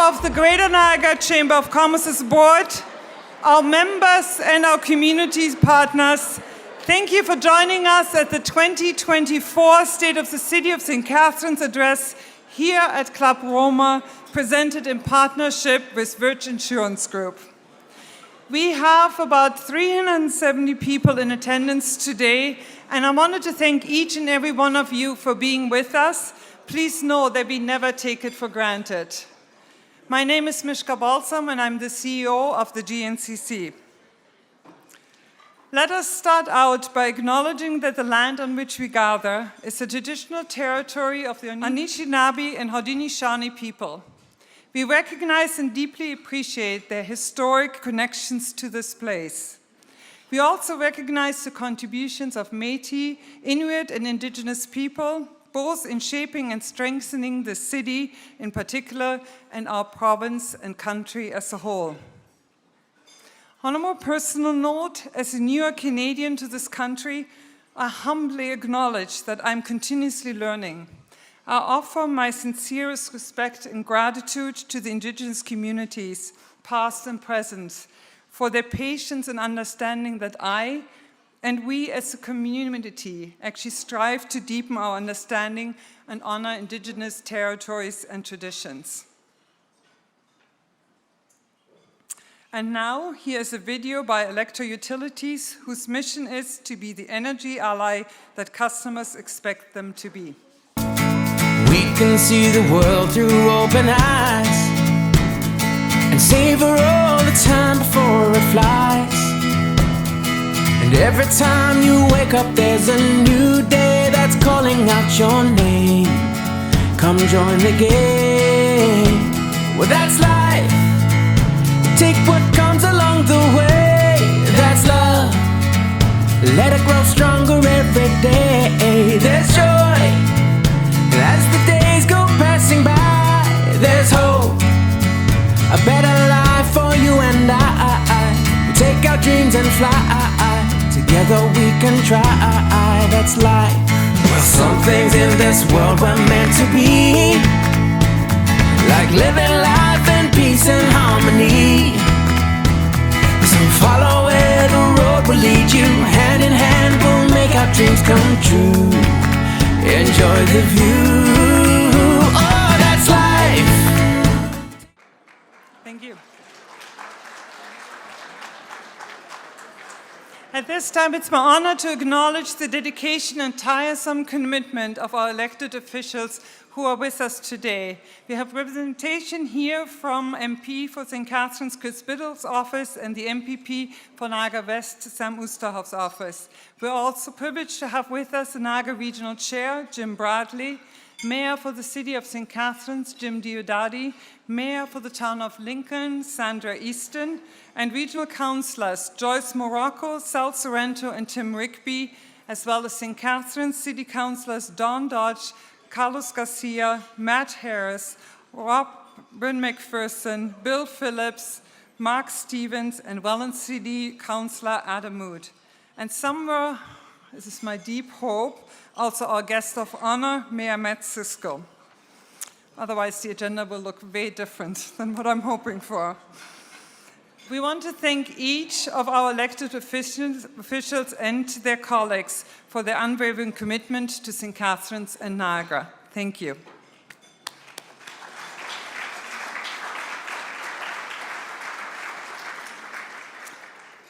of the Greater Niagara Chamber of Commerce's board, our members and our community partners, thank you for joining us at the 2024 State of the City of St. Catharines address here at Club Roma, presented in partnership with Verge Insurance Group. We have about 370 people in attendance today, and I wanted to thank each and every one of you for being with us. Please know that we never take it for granted. My name is Mishka Balsom, and I'm the CEO of the GNCC. Let us start out by acknowledging that the land on which we gather is the traditional territory of the Anishinaabe and Haudenosaunee people. We recognize and deeply appreciate their historic connections to this place. We also recognize the contributions of Métis, Inuit, and Indigenous people, both in shaping and strengthening the city in particular, and our province and country as a whole. On a more personal note, as a newer Canadian to this country, I humbly acknowledge that I'm continuously learning. I offer my sincerest respect and gratitude to the Indigenous communities, past and present, for their patience and understanding that I and we as a community actually strive to deepen our understanding and honor Indigenous territories and traditions. And now, here's a video by Electro Utilities, whose mission is to be the energy ally that customers expect them to be. We can see the world through open eyes and savor all the time before it flies. And every time you wake up, there's a new day that's calling out your name. Come join the game. Well, that's life. Take what comes along the way. That's love. Let it grow stronger every day. There's joy as the days go passing by. There's hope, a better life for you and I. We take our dreams and fly. Together we can try, that's life. Well, some things in this world were meant to be, like living life in peace and harmony. So follow where the road will lead you. Hand in hand we'll make our dreams come true. Enjoy the view, oh, that's life. Thank you. At this time, it's my honor to acknowledge the dedication and tiresome commitment of our elected officials who are with us today. We have representation here from MP for St. Catharines, Chris Biddle's office, and the MPP for Niagara West, Sam Oosterhoff's office. We're also privileged to have with us the Niagara Regional Chair, Jim Bradley, Mayor for the City of St. Catharines, Jim Diodati, Mayor for the Town of Lincoln, Sandra Easton, and Regional Councillors Joyce Morocco, Sal Sorrento, and Tim Rigby, as well as St. Catharines City Councillors Don Dodge, Carlos Garcia, Matt Harris, Robin McPherson, Bill Phillips, Mark Stevens, and Welland City Councillor Adam Mood. And somewhere, this is my deep hope, also our guest of honor, Mayor Mat Siscoe. Otherwise, the agenda will look very different than what I'm hoping for. We want to thank each of our elected officials and their colleagues for their unwavering commitment to St. Catharines and Niagara. Thank you.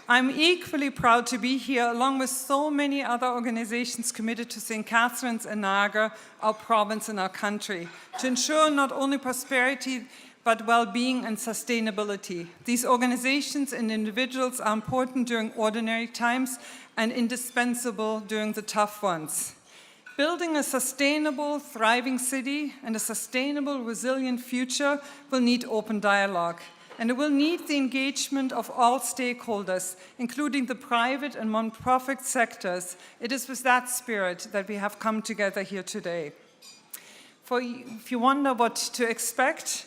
I'm equally proud to be here along with so many other organizations committed to St. Catharines and Niagara, our province and our country, to ensure not only prosperity but well-being and sustainability. These organizations and individuals are important during ordinary times and indispensable during the tough ones. Building a sustainable, thriving city and a sustainable, resilient future will need open dialogue. And it will need the engagement of all stakeholders, including the private and non-profit sectors. It is with that spirit that we have come together here today. If you wonder what to expect,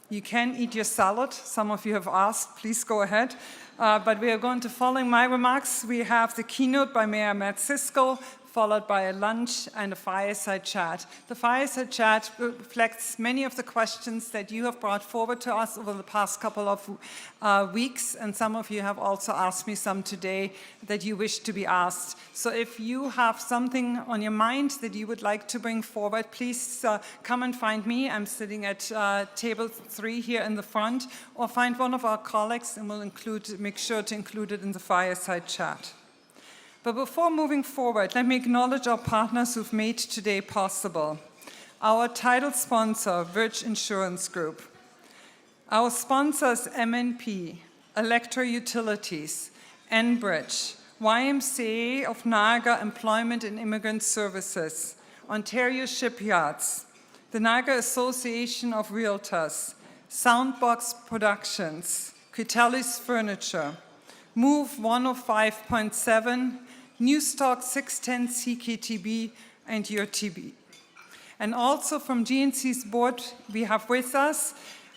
you can eat your salad. Some of you have asked, please go ahead. But we are going to, following my remarks, we have the keynote by Mayor Mat Siscoe, followed by a lunch and a fireside chat. The fireside chat reflects many of the questions that you have brought forward to us over the past couple of weeks, and some of you have also asked me some today that you wish to be asked. So if you have something on your mind that you would like to bring forward, please come and find me. I'm sitting at table 3 here in the front, or find one of our colleagues and we'll make sure to include it in the fireside chat. But before moving forward, let me acknowledge our partners who've made today possible. Our title sponsor, Verge Insurance Group. Our sponsors, MNP, Electro Utilities, Enbridge, YMCA of Niagara Employment and Immigrant Services, Ontario Shipyards, the Niagara Association of Realtors, Soundbox Productions, Critelli's Furniture, Move 105.7, Newstalk 610 CKTB, and UTB. And also from GNC's board, we have with us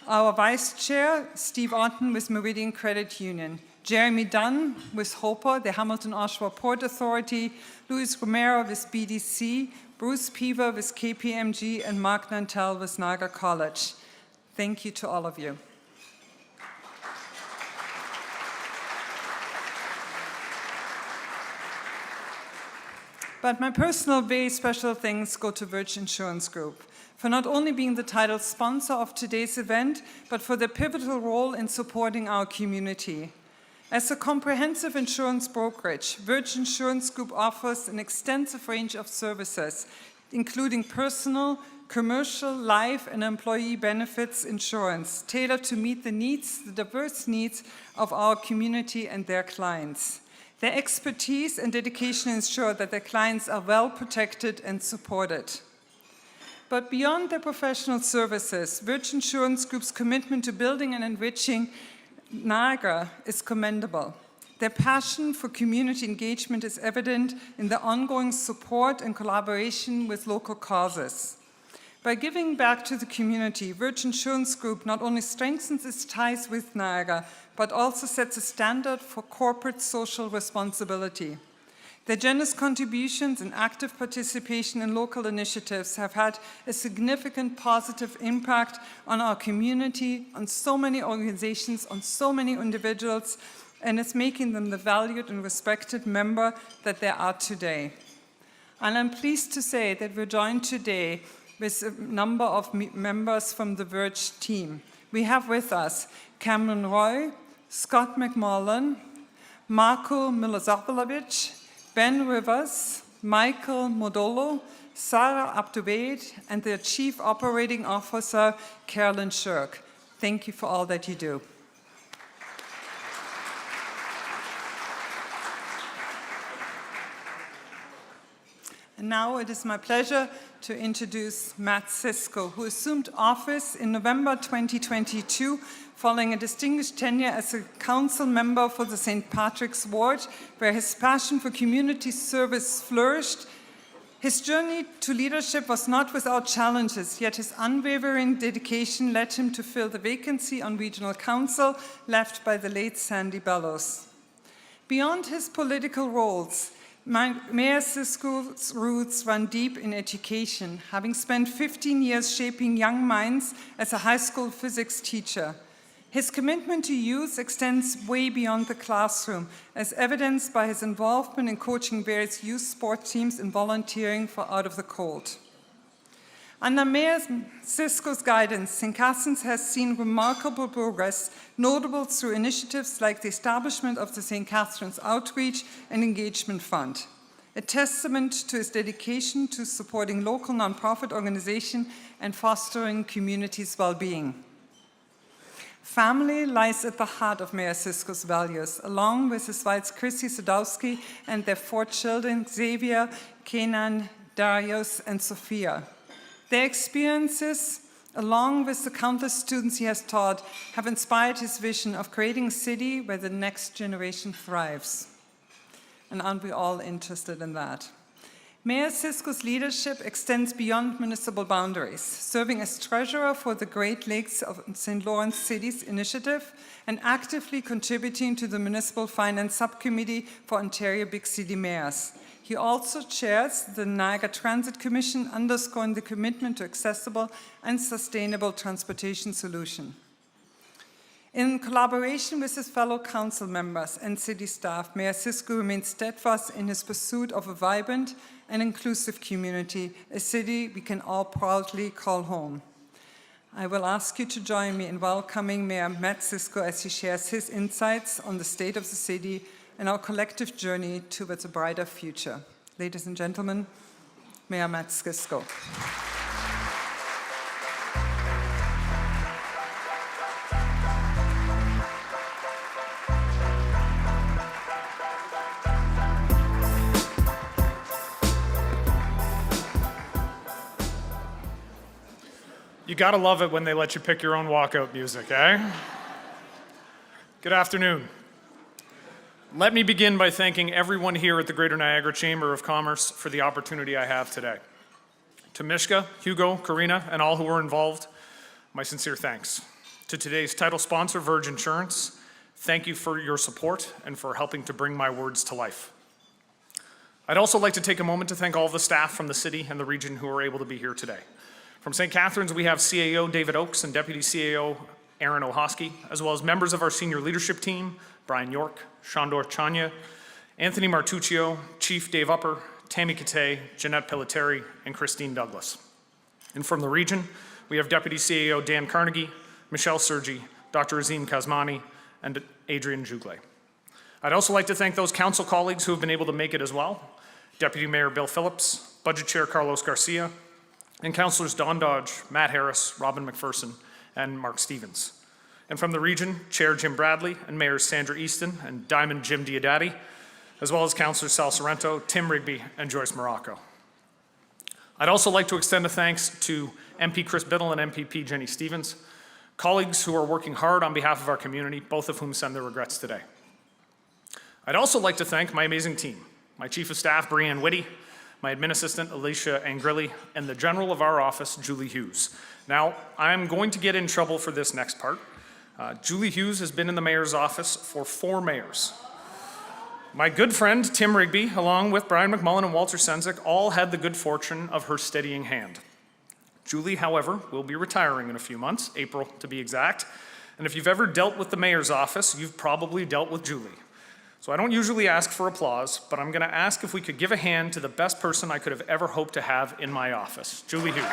our Vice Chair, Steve Otten with Meridian Credit Union, Jeremy Dunn with HOPA, the Hamilton Oshawa Port Authority, Luis Romero with BDC, Bruce Peaver with KPMG, and Mark Nantel with Niagara College. Thank you to all of you. But my personal, very special thanks go to Verge Insurance Group for not only being the title sponsor of today's event, but for their pivotal role in supporting our community. As a comprehensive insurance brokerage, Verge Insurance Group offers an extensive range of services, including personal, commercial, life, and employee benefits insurance, tailored to meet the diverse needs of our community and their clients. Their expertise and dedication ensure that their clients are well protected and supported. But beyond their professional services, Verge Insurance Group's commitment to building and enriching Niagara is commendable. Their passion for community engagement is evident in their ongoing support and collaboration with local causes. By giving back to the community, Verge Insurance Group not only strengthens its ties with Niagara, but also sets a standard for corporate social responsibility. Their generous contributions and active participation in local initiatives have had a significant positive impact on our community, on so many organizations, on so many individuals, and it's making them the valued and respected member that they are today. And I'm pleased to say that we're joined today with a number of members from the Verge team. We have with us Cameron Roy, Scott McMullen, Marko Milosavljevic, Ben Rivers, Michael Modolo, Sarah Abdoubaid, and their Chief Operating Officer, Carolyn Shirk. Thank you for all that you do. And now it is my pleasure to introduce Mat Siscoe, who assumed office in November 2022 following a distinguished tenure as a council member for the St. Patrick's Ward, where his passion for community service flourished. His journey to leadership was not without challenges, yet his unwavering dedication led him to fill the vacancy on regional council left by the late Sandie Bellows. Beyond his political roles, Mayor Siscoe's roots run deep in education, having spent 15 years shaping young minds as a high school physics teacher. His commitment to youth extends way beyond the classroom, as evidenced by his involvement in coaching various youth sport teams and volunteering for Out of the Cold. Under Mayor Siscoe's guidance, St. Catharines has seen remarkable progress, notable through initiatives like the establishment of the St. Catharines Outreach and Engagement Fund, a testament to his dedication to supporting local nonprofit organizations and fostering communities' well-being. Family lies at the heart of Mayor Siscoe's values, along with his wife Chrissy Sadowski and their 4 children, Xavier, Kenan, Darius, and Sophia. Their experiences, along with the countless students he has taught, have inspired his vision of creating a city where the next generation thrives. And aren't we all interested in that? Mayor Siscoe's leadership extends beyond municipal boundaries, serving as treasurer for the Great Lakes of St. Lawrence Cities initiative and actively contributing to the Municipal Finance Subcommittee for Ontario Big City Mayors. He He also chairs the Niagara Transit Commission, underscoring the commitment to accessible and sustainable transportation solution. In collaboration with his fellow council members and city staff, Mayor Siscoe remains steadfast in his pursuit of a vibrant and inclusive community, a city we can all proudly call home. I will ask you to join me in welcoming Mayor Mat Siscoe as he shares his insights on the state of the city and our collective journey towards a brighter future. Ladies and gentlemen, Mayor Mat Siscoe. You gotta love it when they let you pick your own walkout music, eh? Good afternoon. Let me begin by thanking everyone here at the Greater Niagara Chamber of Commerce for the opportunity I have today. To Mishka, Hugo, Karina, and all who were involved, my sincere thanks. To today's title sponsor, Verge Insurance, thank you for your support and for helping to bring my words to life. I'd also like to take a moment to thank all of the staff from the city and the region who are able to be here today. From St. Catharines, we have CAO David Oakes and Deputy CAO Aaron Ohosky, as well as members of our senior leadership team, Brian York, Shandor Chanya, Anthony Martuccio, Chief Dave Upper, Tammy Kate, Jeanette Pelletieri, and Christine Douglas. And from the region, we have Deputy CAO Dan Carnegie, Michelle Sergi, Dr. Azim Kazmani, and Adrian Jugle. I'd also like to thank those council colleagues who have been able to make it as well, Deputy Mayor Bill Phillips, Budget Chair Carlos Garcia, and Councillors Don Dodge, Matt Harris, Robin McPherson, and Mark Stevens. And from the region, Chair Jim Bradley and Mayors Sandra Easton and Diamond Jim Diodati, as well as Councillors Sal Sorrento, Tim Rigby, and Joyce Morocco. I'd also like to extend a thanks to MP Chris Biddle and MPP Jenny Stevens, colleagues who are working hard on behalf of our community, both of whom send their regrets today. I'd also like to thank my amazing team, my Chief of Staff, Brianne Whitty, my admin assistant, Alicia Angrilli, and the general of our office, Julie Hughes. Now, I'm going to get in trouble for this next part. Julie Hughes has been in the mayor's office for 4 mayors. My good friend, Tim Rigby, along with Brian McMullen and Walter Senzik, all had the good fortune of her steadying hand. Julie, however, will be retiring in a few months, April to be exact. And if you've ever dealt with the mayor's office, you've probably dealt with Julie. So I don't usually ask for applause, but I'm gonna ask if we could give a hand to the best person I could have ever hoped to have in my office, Julie Hughes.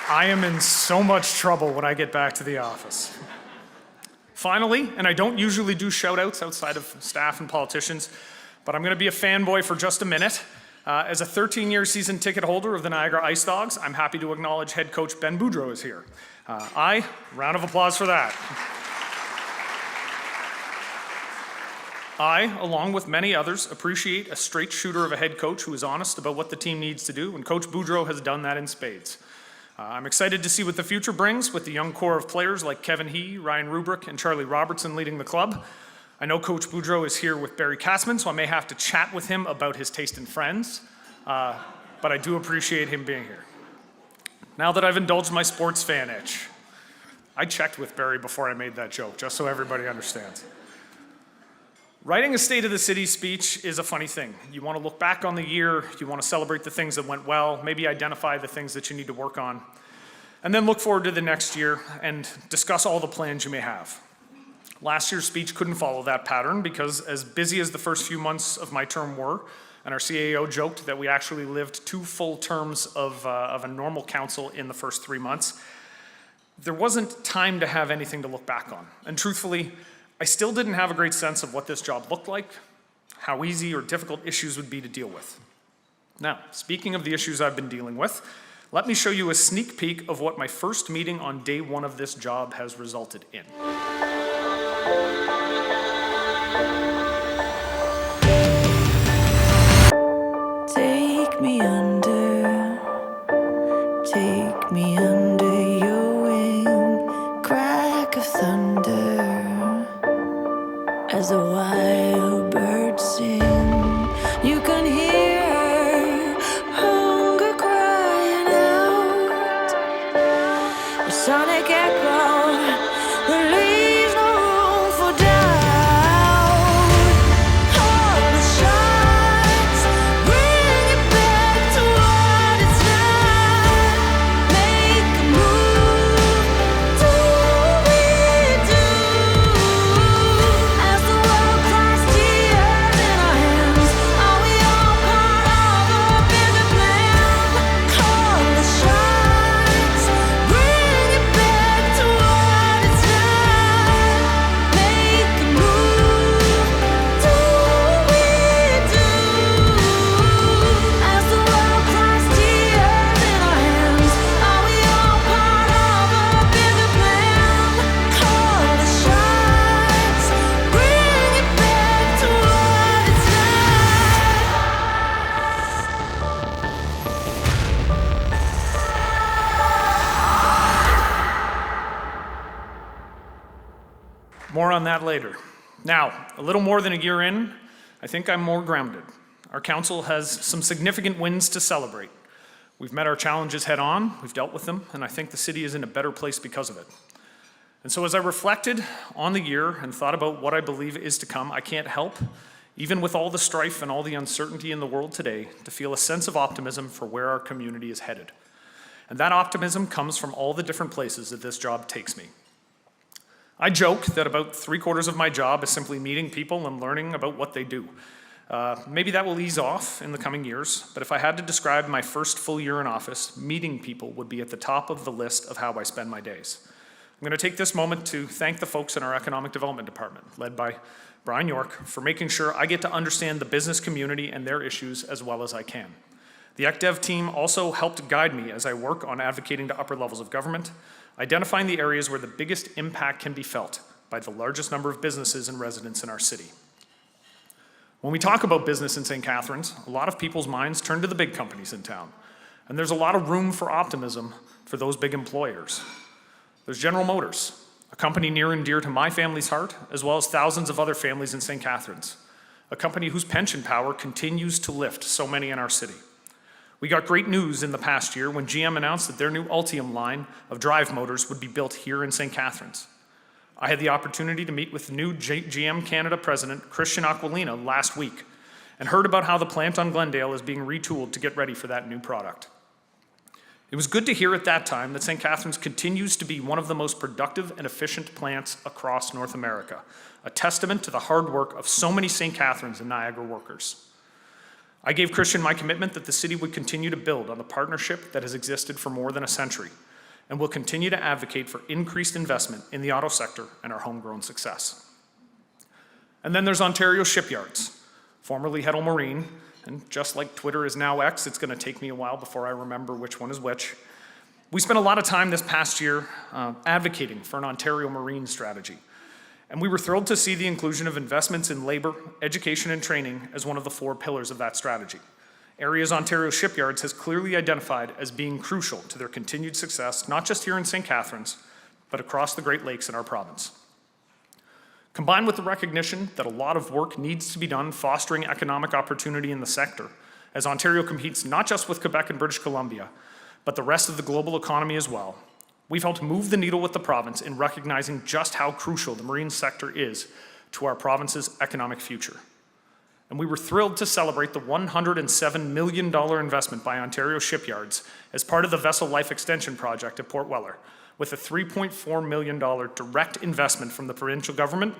I am in so much trouble when I get back to the office. Finally, and I don't usually do shout outs outside of staff and politicians, but I'm gonna be a fanboy for just a minute. As a 13-year season ticket holder of the Niagara Ice Dogs, I'm happy to acknowledge head coach Ben Boudreau is here. Round of applause for that. I, along with many others, appreciate a straight shooter of a head coach who is honest about what the team needs to do, and Coach Boudreau has done that in spades. I'm excited to see what the future brings with the young core of players like Kevin He, Ryan Rubrick, and Charlie Robertson leading the club. I know Coach Boudreau is here with Barry Katzman, so I may have to chat with him about his taste in friends, but I do appreciate him being here. Now that I've indulged my sports fan itch, I checked with Barry before I made that joke, just so everybody understands. Writing a State of the City speech is a funny thing. You want to look back on the year, you want to celebrate the things that went well, maybe identify the things that you need to work on, and then look forward to the next year and discuss all the plans you may have. Last year's speech couldn't follow that pattern because as busy as the first few months of my term were, and our CAO joked that we actually lived 2 full terms of a normal council in the first 3 months, there wasn't time to have anything to look back on. And truthfully, I still didn't have a great sense of what this job looked like, how easy or difficult issues would be to deal with. Now, speaking of the issues I've been dealing with, let me show you a sneak peek of what my first meeting on day 1 of this job has resulted in. Take me under your wing, crack of thunder, as a wild bird sing. You can hear hunger crying out More on that later. Now, a little more than a year in, I think I'm more grounded. Our council has some significant wins to celebrate. We've met our challenges head on, we've dealt with them, and I think the city is in a better place because of it. And so as I reflected on the year and thought about what I believe is to come, I can't help, even with all the strife and all the uncertainty in the world today, to feel a sense of optimism for where our community is headed. And that optimism comes from all the different places that this job takes me. I joke that about 3/4 of my job is simply meeting people and learning about what they do. Maybe that will ease off in the coming years, but if I had to describe my first full year in office, meeting people would be at the top of the list of how I spend my days. I'm going to take this moment to thank the folks in our Economic Development Department, led by Brian York, for making sure I get to understand the business community and their issues as well as I can. The ECDev team also helped guide me as I work on advocating to upper levels of government, identifying the areas where the biggest impact can be felt by the largest number of businesses and residents in our city. When we talk about business in St. Catharines, a lot of people's minds turn to the big companies in town, and there's a lot of room for optimism for those big employers. There's General Motors, a company near and dear to my family's heart, as well as thousands of other families in St. Catharines, a company whose pension power continues to lift so many in our city. We got great news in the past year when GM announced that their new Ultium line of drive motors would be built here in St. Catharines. I had the opportunity to meet with the new GM Canada president, Christian Aquilina, last week, and heard about how the plant on Glendale is being retooled to get ready for that new product. It was good to hear at that time that St. Catharines continues to be one of the most productive and efficient plants across North America, a testament to the hard work of so many St. Catharines and Niagara workers. I gave Christian my commitment that the city would continue to build on the partnership that has existed for more than a century, and will continue to advocate for increased investment in the auto sector and our homegrown success. And then there's Ontario Shipyards, formerly Heddle Marine, and just like Twitter is now X, it's going to take me a while before I remember which one is which. We spent a lot of time this past year advocating for an Ontario Marine strategy, and we were thrilled to see the inclusion of investments in labor, education, and training as one of the 4 pillars of that strategy. Areas Ontario Shipyards has clearly identified as being crucial to their continued success, not just here in St. Catharines, but across the Great Lakes in our province. Combined with the recognition that a lot of work needs to be done fostering economic opportunity in the sector, as Ontario competes not just with Quebec and British Columbia, but the rest of the global economy as well, we've helped move the needle with the province in recognizing just how crucial the marine sector is to our province's economic future. And we were thrilled to celebrate the $107 million investment by Ontario Shipyards as part of the Vessel Life Extension Project at Port Weller, with a $3.4 million direct investment from the provincial government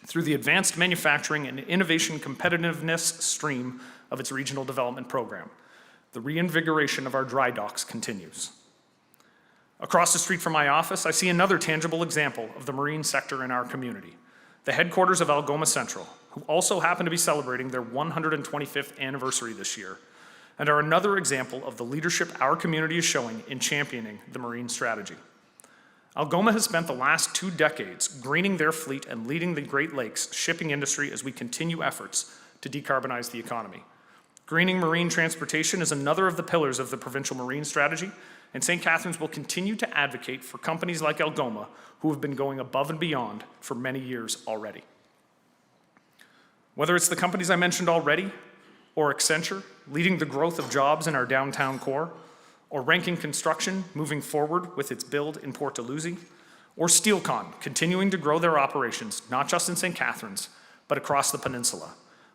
through the Advanced Manufacturing and Innovation Competitiveness stream of its regional development program. The reinvigoration of our dry docks continues. Across the street from my office, I see another tangible example of the marine sector in our community, the headquarters of Algoma Central, who also happen to be celebrating their 125th anniversary this year, and are another example of the leadership our community is showing in championing the marine strategy. Algoma has spent the last 2 decades greening their fleet and leading the Great Lakes shipping industry as we continue efforts to decarbonize the economy. Greening marine transportation is another of the pillars of the provincial marine strategy, and St. Catharines will continue to advocate for companies like Algoma, who have been going above and beyond for many years already. Whether it's the companies I mentioned already, or Accenture, leading the growth of jobs in our downtown core, or Ranking Construction, moving forward with its build in Port Dalhousie, or SteelCon, continuing to grow their operations, not just in St. Catharines, but across the peninsula.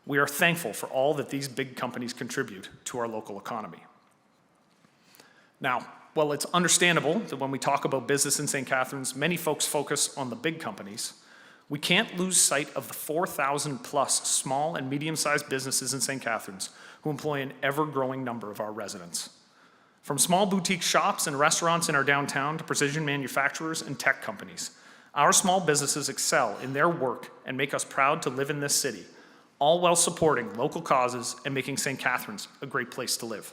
We are thankful for all that these big companies contribute to our local economy. Now, while it's understandable that when we talk about business in St. Catharines, many folks focus on the big companies, we can't lose sight of the 4,000 plus small and medium-sized businesses in St. Catharines who employ an ever-growing number of our residents. From small boutique shops and restaurants in our downtown to precision manufacturers and tech companies, our small businesses excel in their work and make us proud to live in this city, all while supporting local causes and making St. Catharines a great place to live.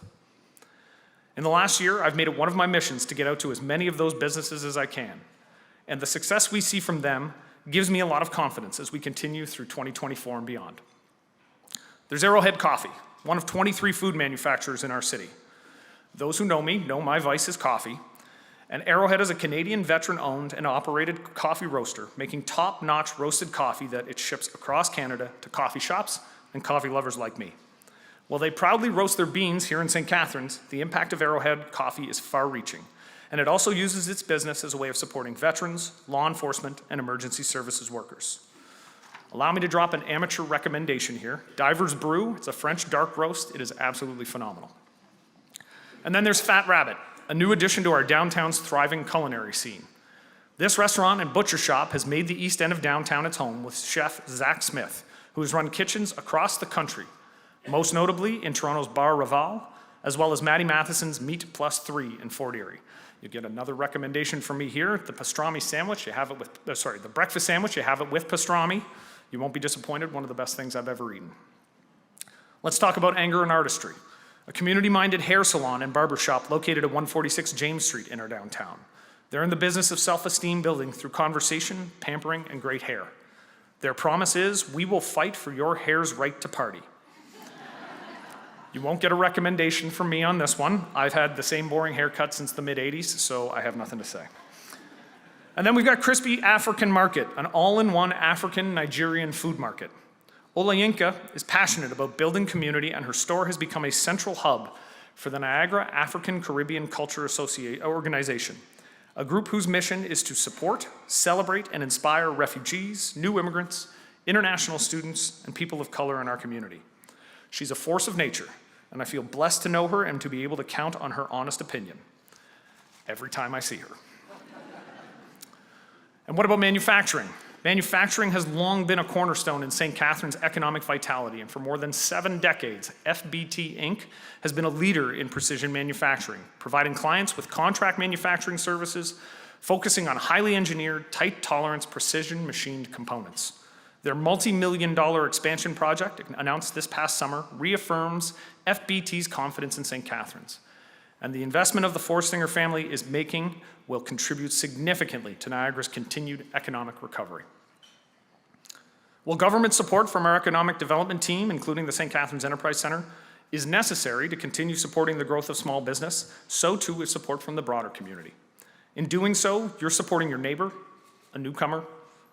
In the last year, I've made it one of my missions to get out to as many of those businesses as I can, and the success we see from them gives me a lot of confidence as we continue through 2024 and beyond. There's Arrowhead Coffee, one of 23 food manufacturers in our city. Those who know me know my vice is coffee, And Arrowhead is a Canadian veteran-owned and operated coffee roaster, making top-notch roasted coffee that it ships across Canada to coffee shops and coffee lovers like me. While they proudly roast their beans here in St. Catharines, the impact of Arrowhead coffee is far-reaching, and it also uses its business as a way of supporting veterans, law enforcement, and emergency services workers. Allow me to drop an amateur recommendation here. Diver's Brew, it's a French dark roast. It is absolutely phenomenal. And then there's Fat Rabbit, a new addition to our downtown's thriving culinary scene. This restaurant and butcher shop has made the east end of downtown its home with chef Zach Smith, who has run kitchens across the country, most notably in Toronto's Bar Raval, as well as Matty Matheson's Meat Plus 3 in Fort Erie. You get another recommendation from me here, the pastrami sandwich, you have it with, the breakfast sandwich, you have it with pastrami. You won't be disappointed, one of the best things I've ever eaten. Let's talk about Anger and Artistry, a community-minded hair salon and barber shop located at 146 James Street in our downtown. They're in the business of self-esteem building through conversation, pampering, and great hair. Their promise is, we will fight for your hair's right to party. You won't get a recommendation from me on this one. I've had the same boring haircut since the mid-'80s, so I have nothing to say. And then we've got Crispy African Market, an all-in-one African Nigerian food market. Olayinka is passionate about building community, and her store has become a central hub for the Niagara African Caribbean Culture Organization, a group whose mission is to support, celebrate, and inspire refugees, new immigrants, international students, and people of color in our community. She's a force of nature, and I feel blessed to know her and to be able to count on her honest opinion every time I see her. And what about manufacturing? Manufacturing has long been a cornerstone in St. Catharines' economic vitality, and for more than 7 decades, FBT Inc. has been a leader in precision manufacturing, providing clients with contract manufacturing services, focusing on highly engineered, tight-tolerance, precision machined components. Their multi-million-dollar expansion project, announced this past summer, reaffirms FBT's confidence in St. Catharines. And the investment of the Forstinger family is making will contribute significantly to Niagara's continued economic recovery. While government support from our economic development team, including the St. Catharines Enterprise Centre, is necessary to continue supporting the growth of small business, so too is support from the broader community. In doing so, you're supporting your neighbor, a newcomer,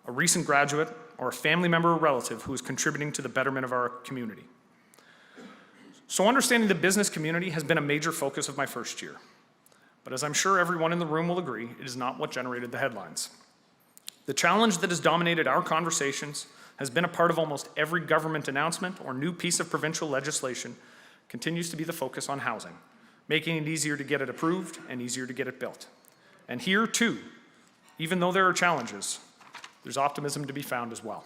a recent graduate, or a family member or relative who is contributing to the betterment of our community. So understanding the business community has been a major focus of my first year. But as I'm sure everyone in the room will agree, it is not what generated the headlines. The challenge that has dominated our conversations has been a part of almost every government announcement or new piece of provincial legislation, continues to be the focus on housing, making it easier to get it approved and easier to get it built. And here too, even though there are challenges, there's optimism to be found as well.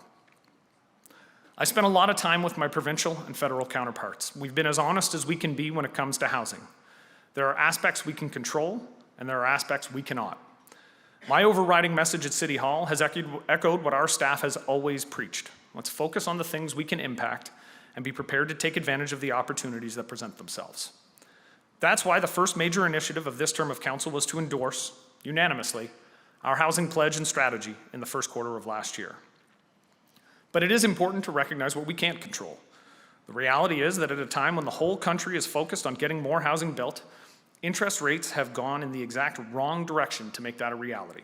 I spent a lot of time with my provincial and federal counterparts. We've been as honest as we can be when it comes to housing. There are aspects we can control, and there are aspects we cannot. My overriding message at City Hall has echoed what our staff has always preached. Let's focus on the things we can impact and be prepared to take advantage of the opportunities that present themselves. That's why the first major initiative of this term of council was to endorse, unanimously, our housing pledge and strategy in the first quarter of last year. But it is important to recognize what we can't control. The reality is that at a time when the whole country is focused on getting more housing built, interest rates have gone in the exact wrong direction to make that a reality.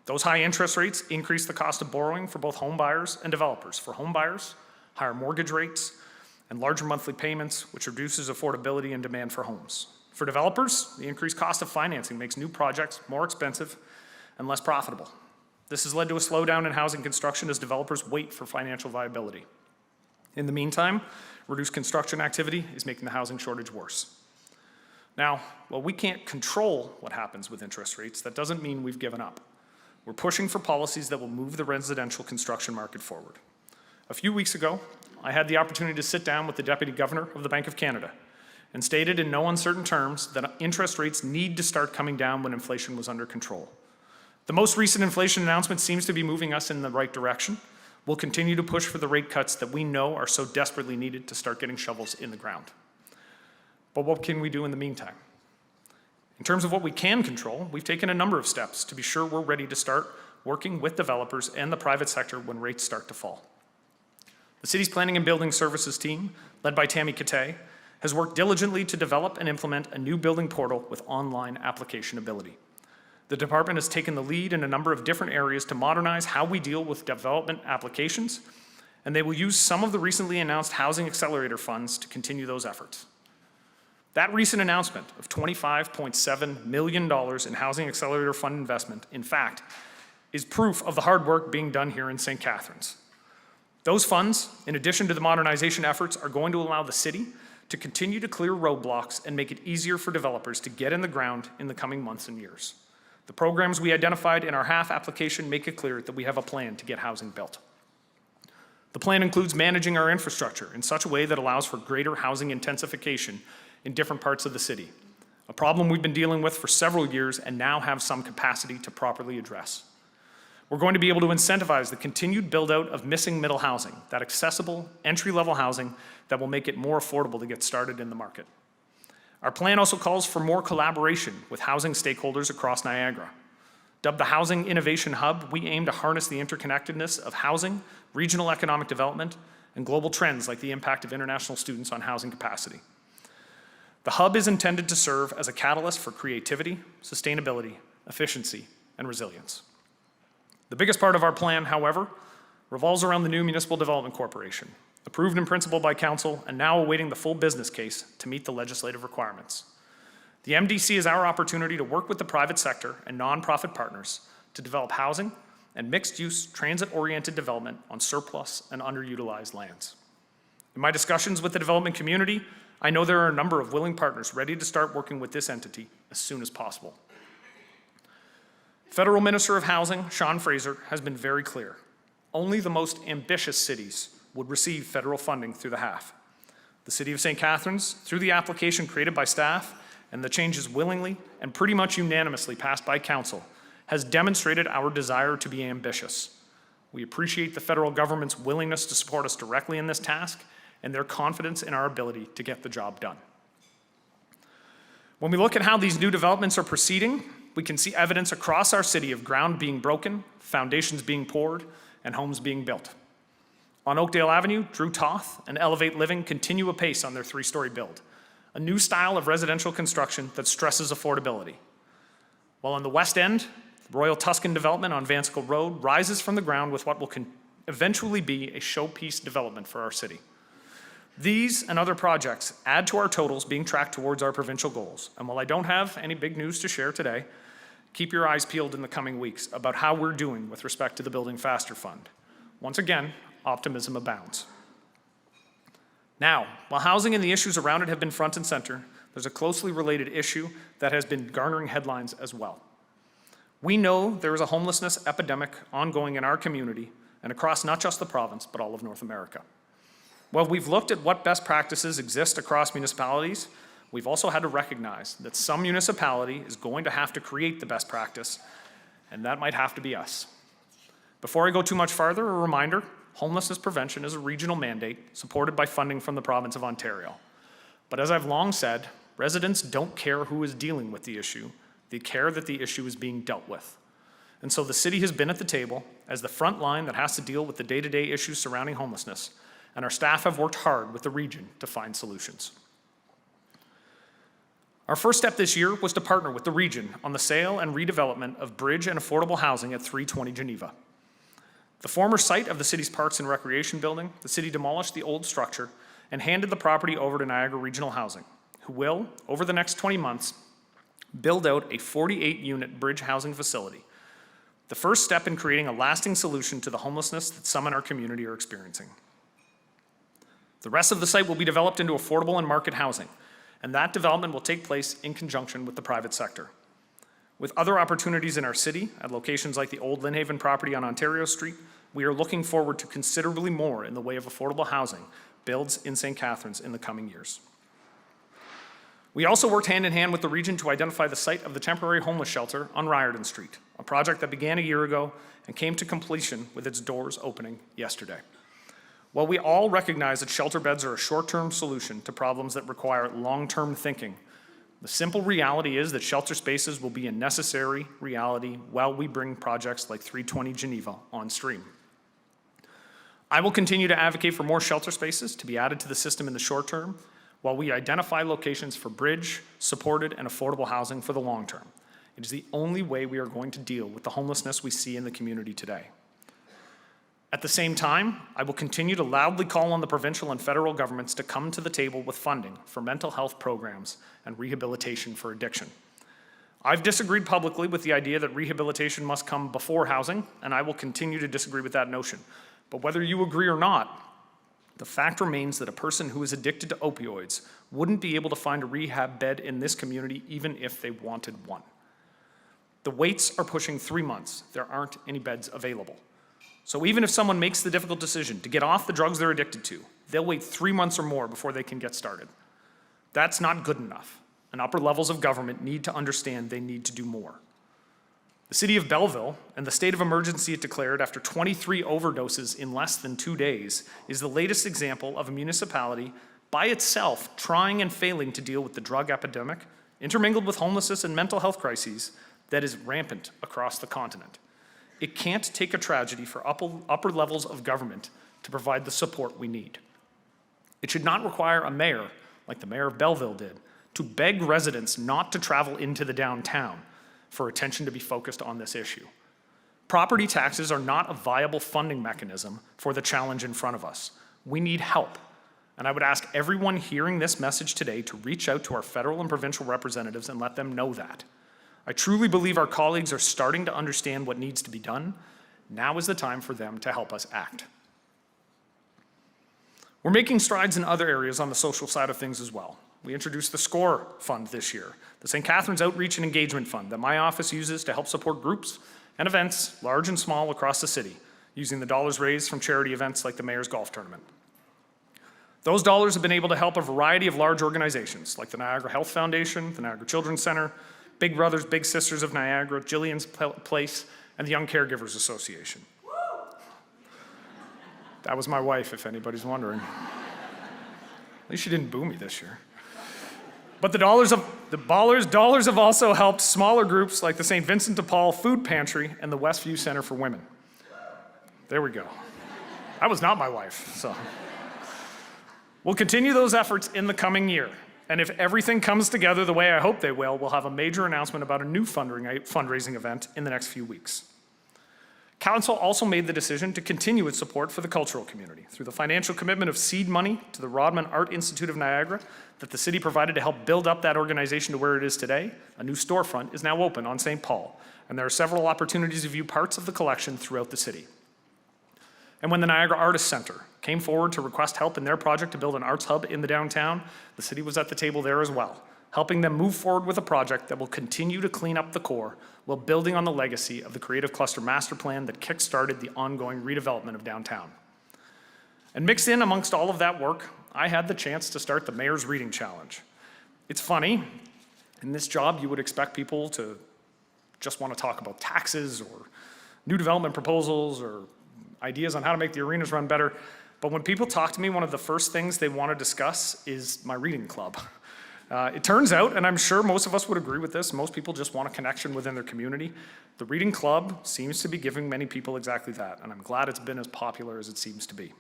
Those high interest rates increase the cost of borrowing for both home buyers and developers. For home buyers, higher mortgage rates and larger monthly payments, which reduces affordability and demand for homes. For developers, the increased cost of financing makes new projects more expensive and less profitable. This has led to a slowdown in housing construction as developers wait for financial viability. In the meantime, reduced construction activity is making the housing shortage worse. Now, while we can't control what happens with interest rates, that doesn't mean we've given up. We're pushing for policies that will move the residential construction market forward. A few weeks ago, I had the opportunity to sit down with the Deputy Governor of the Bank of Canada and stated in no uncertain terms that interest rates need to start coming down when inflation was under control. The most recent inflation announcement seems to be moving us in the right direction. We'll continue to push for the rate cuts that we know are so desperately needed to start getting shovels in the ground. But what can we do in the meantime? In terms of what we can control, we've taken a number of steps to be sure we're ready to start working with developers and the private sector when rates start to fall. The city's Planning and Building Services team, led by Tammy Kate, has worked diligently to develop and implement a new building portal with online application ability. The department has taken the lead in a number of different areas to modernize how we deal with development applications, and they will use some of the recently announced Housing Accelerator funds to continue those efforts. That recent announcement of $25.7 million in Housing Accelerator Fund investment, in fact, is proof of the hard work being done here in St. Catharines. Those funds, in addition to the modernization efforts, are going to allow the city to continue to clear roadblocks and make it easier for developers to get in the ground in the coming months and years. The programs we identified in our HAF application make it clear that we have a plan to get housing built. The plan includes managing our infrastructure in such a way that allows for greater housing intensification in different parts of the city, a problem we've been dealing with for several years and now have some capacity to properly address. We're going to be able to incentivize the continued build-out of missing middle housing, that accessible, entry-level housing that will make it more affordable to get started in the market. Our plan also calls for more collaboration with housing stakeholders across Niagara. Dubbed the Housing Innovation Hub, we aim to harness the interconnectedness of housing, regional economic development, and global trends like the impact of international students on housing capacity. The hub is intended to serve as a catalyst for creativity, sustainability, efficiency, and resilience. The biggest part of our plan, however, revolves around the new Municipal Development Corporation, approved in principle by Council and now awaiting the full business case to meet the legislative requirements. The MDC is our opportunity to work with the private sector and nonprofit partners to develop housing and mixed-use, transit-oriented development on surplus and underutilized lands. In my discussions with the development community, I know there are a number of willing partners ready to start working with this entity as soon as possible. Federal Minister of Housing, Sean Fraser, has been very clear. Only the most ambitious cities would receive federal funding through the HAF. The City of St. Catharines, through the application created by staff and the changes willingly and pretty much unanimously passed by Council, has demonstrated our desire to be ambitious. We appreciate the federal government's willingness to support us directly in this task and their confidence in our ability to get the job done. When we look at how these new developments are proceeding, we can see evidence across our city of ground being broken, foundations being poured, and homes being built. On Oakdale Avenue, Drew Toth and Elevate Living continue apace on their 3-story build, a new style of residential construction that stresses affordability. While on the West End, the Royal Tuscan development on Vansicle Road rises from the ground with what will eventually be a showpiece development for our city. These and other projects add to our totals being tracked towards our provincial goals. And while I don't have any big news to share today, keep your eyes peeled in the coming weeks about how we're doing with respect to the Building Faster Fund. Once again, optimism abounds. Now, while housing and the issues around it have been front and center, there's a closely related issue that has been garnering headlines as well. We know there is a homelessness epidemic ongoing in our community and across not just the province, but all of North America. While we've looked at what best practices exist across municipalities, we've also had to recognize that some municipality is going to have to create the best practice, and that might have to be us. Before I go too much farther, a reminder, homelessness prevention is a regional mandate supported by funding from the province of Ontario. But as I've long said, residents don't care who is dealing with the issue, they care that the issue is being dealt with. And so the city has been at the table as the front line that has to deal with the day-to-day issues surrounding homelessness, and our staff have worked hard with the region to find solutions. Our first step this year was to partner with the region on the sale and redevelopment of bridge and affordable housing at 320 Geneva. The former site of the city's Parks and Recreation building, the city demolished the old structure and handed the property over to Niagara Regional Housing, who will, over the next 20 months, build out a 48-unit bridge housing facility, the first step in creating a lasting solution to the homelessness that some in our community are experiencing. The rest of the site will be developed into affordable and market housing, and that development will take place in conjunction with the private sector. With other opportunities in our city, at locations like the old Lynnhaven property on Ontario Street, we are looking forward to considerably more in the way of affordable housing builds in St. Catharines in the coming years. We also worked hand in hand with the region to identify the site of the temporary homeless shelter on Riordan Street, a project that began a year ago and came to completion with its doors opening yesterday. While we all recognize that shelter beds are a short-term solution to problems that require long-term thinking, the simple reality is that shelter spaces will be a necessary reality while we bring projects like 320 Geneva on stream. I will continue to advocate for more shelter spaces to be added to the system in the short term, while we identify locations for bridge, supported, and affordable housing for the long term. It is the only way we are going to deal with the homelessness we see in the community today. At the same time, I will continue to loudly call on the provincial and federal governments to come to the table with funding for mental health programs and rehabilitation for addiction. I've disagreed publicly with the idea that rehabilitation must come before housing, and I will continue to disagree with that notion. But whether you agree or not, the fact remains that a person who is addicted to opioids wouldn't be able to find a rehab bed in this community even if they wanted one. The waits are pushing 3 months. There aren't any beds available. So even if someone makes the difficult decision to get off the drugs they're addicted to, they'll wait 3 months or more before they can get started. That's not good enough, and upper levels of government need to understand they need to do more. The City of Belleville and the state of emergency it declared after 23 overdoses in less than 2 days is the latest example of a municipality by itself trying and failing to deal with the drug epidemic, intermingled with homelessness and mental health crises, that is rampant across the continent. It can't take a tragedy for upper levels of government to provide the support we need. It should not require a mayor, like the mayor of Belleville did, to beg residents not to travel into the downtown for attention to be focused on this issue. Property taxes are not a viable funding mechanism for the challenge in front of us. We need help, and I would ask everyone hearing this message today to reach out to our federal and provincial representatives and let them know that. I truly believe our colleagues are starting to understand what needs to be done. Now is the time for them to help us act. We're making strides in other areas on the social side of things as well. We introduced the SCORE Fund this year, the St. Catharines Outreach and Engagement Fund that my office uses to help support groups and events, large and small, across the city, using the dollars raised from charity events like the Mayor's Golf Tournament. Those dollars have been able to help a variety of large organizations like the Niagara Health Foundation, the Niagara Children's Center, Big Brothers Big Sisters of Niagara, Jillian's Place, and the Young Caregivers Association. That was my wife, if anybody's wondering. At least she didn't boo me this year. But the dollars have also helped smaller groups like the St. Vincent de Paul Food Pantry and the Westview Center for Women. There we go. That was not my wife, so. We'll continue those efforts in the coming year. And if everything comes together the way I hope they will, we'll have a major announcement about a new fundraising event in the next few weeks. Council also made the decision to continue its support for the cultural community through the financial commitment of seed money to the Rodman Art Institute of Niagara that the city provided to help build up that organization to where it is today. A new storefront is now open on St. Paul, and there are several opportunities to view parts of the collection throughout the city. And when the Niagara Artists Centre came forward to request help in their project to build an arts hub in the downtown, the city was at the table there as well, helping them move forward with a project that will continue to clean up the core while building on the legacy of the Creative Cluster Master Plan that kick-started the ongoing redevelopment of downtown. And mixed in amongst all of that work, I had the chance to start the Mayor's Reading Challenge. It's funny, in this job you would expect people to just want to talk about taxes or new development proposals or ideas on how to make the arenas run better. But when people talk to me, one of the first things they want to discuss is my reading club. It turns out, and I'm sure most of us would agree with this, most people just want a connection within their community. The reading club seems to be giving many people exactly that, and I'm glad it's been as popular as it seems to be.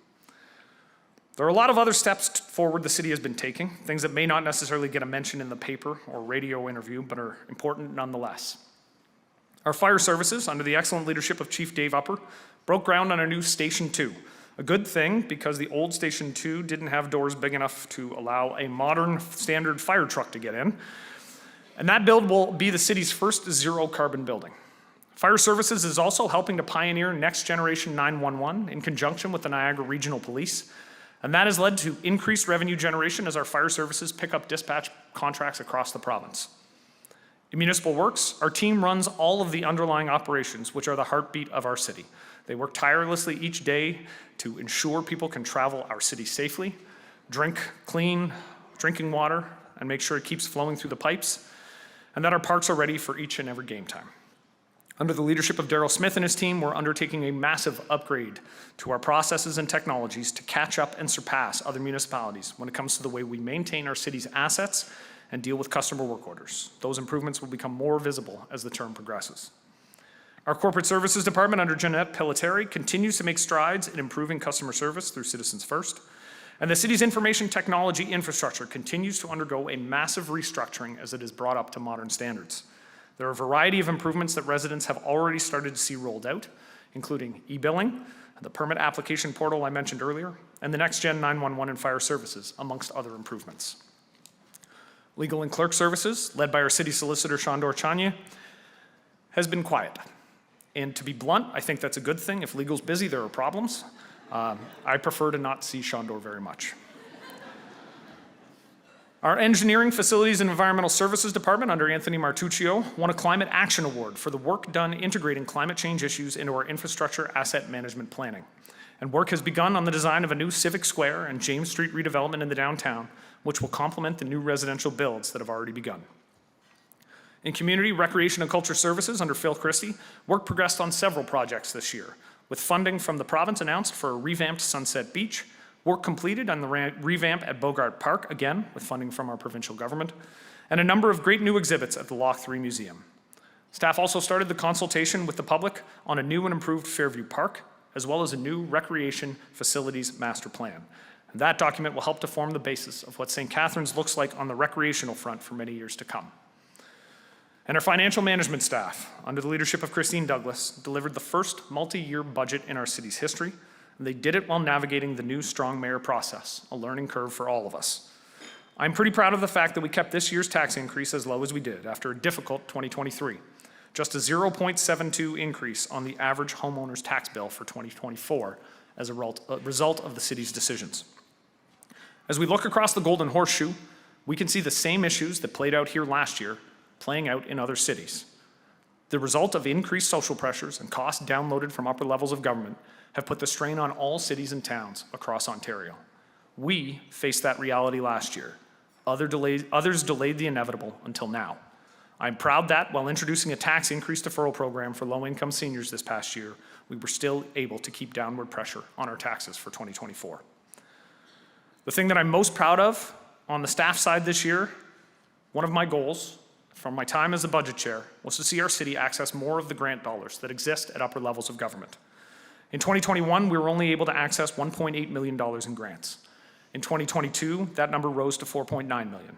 There are a lot of other steps forward the city has been taking, things that may not necessarily get a mention in the paper or radio interview, but are important nonetheless. Our fire services, under the excellent leadership of Chief Dave Upper, broke ground on a new Station 2. A good thing, because the old Station 2 didn't have doors big enough to allow a modern standard fire truck to get in. And that build will be the city's first zero-carbon building. Fire Services is also helping to pioneer next generation 911 in conjunction with the Niagara Regional Police. And that has led to increased revenue generation as our fire services pick up dispatch contracts across the province. In Municipal Works, our team runs all of the underlying operations, which are the heartbeat of our city. They work tirelessly each day to ensure people can travel our city safely, drink clean drinking water, and make sure it keeps flowing through the pipes, and that our parks are ready for each and every game time. Under the leadership of Daryl Smith and his team, we're undertaking a massive upgrade to our processes and technologies to catch up and surpass other municipalities when it comes to the way we maintain our city's assets and deal with customer work orders. Those improvements will become more visible as the term progresses. Our Corporate Services Department under Jeanette Pelletieri continues to make strides in improving customer service through Citizens First, and the city's information technology infrastructure continues to undergo a massive restructuring as it is brought up to modern standards. There are a variety of improvements that residents have already started to see rolled out, including e-billing, the permit application portal I mentioned earlier, and the next-gen 911 and fire services, amongst other improvements. Legal and clerk services, led by our city solicitor, Shandor Chanye, has been quiet. And to be blunt, I think that's a good thing. If legal's busy, there are problems. I prefer to not see Shandor very much. Our Engineering, Facilities, and Environmental Services Department under Anthony Martuccio won a Climate Action Award for the work done integrating climate change issues into our infrastructure asset management planning. And work has begun on the design of a new Civic Square and James Street redevelopment in the downtown, which will complement the new residential builds that have already begun. In Community, Recreation, and Culture Services under Phil Christie, work progressed on several projects this year, with funding from the province announced for a revamped Sunset Beach, work completed on the revamp at Bogart Park, again with funding from our provincial government, and a number of great new exhibits at the Loch 3 Museum. Staff also started the consultation with the public on a new and improved Fairview Park, as well as a new recreation facilities master plan. And that document will help to form the basis of what St. Catharines looks like on the recreational front for many years to come. And our financial management staff, under the leadership of Christine Douglas, delivered the first multi-year budget in our city's history, and they did it while navigating the new strong mayor process, a learning curve for all of us. I'm pretty proud of the fact that we kept this year's tax increase as low as we did after a difficult 2023, just a 0.72 increase on the average homeowner's tax bill for 2024 as a result of the city's decisions. As we look across the Golden Horseshoe, we can see the same issues that played out here last year playing out in other cities. The result of increased social pressures and costs downloaded from upper levels of government have put the strain on all cities and towns across Ontario. We faced that reality last year. Others delayed the inevitable until now. I'm proud that while introducing a tax increase deferral program for low-income seniors this past year, we were still able to keep downward pressure on our taxes for 2024. The thing that I'm most proud of on the staff side this year, one of my goals from my time as a budget chair was to see our city access more of the grant dollars that exist at upper levels of government. In 2021, we were only able to access $1.8 million in grants. In 2022, that number rose to $4.9 million.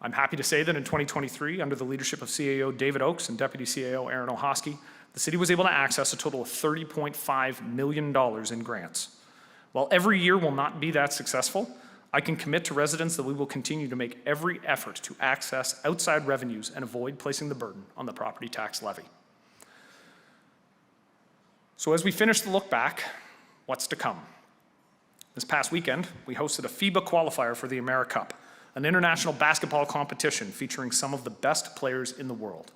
I'm happy to say that in 2023, under the leadership of CAO David Oakes and Deputy CAO Aaron Ohosky, the city was able to access a total of $30.5 million in grants. While every year will not be that successful, I can commit to residents that we will continue to make every effort to access outside revenues and avoid placing the burden on the property tax levy. So as we finish the look back, what's to come? This past weekend, we hosted a FIBA qualifier for the AmeriCup, an international basketball competition featuring some of the best players in the world.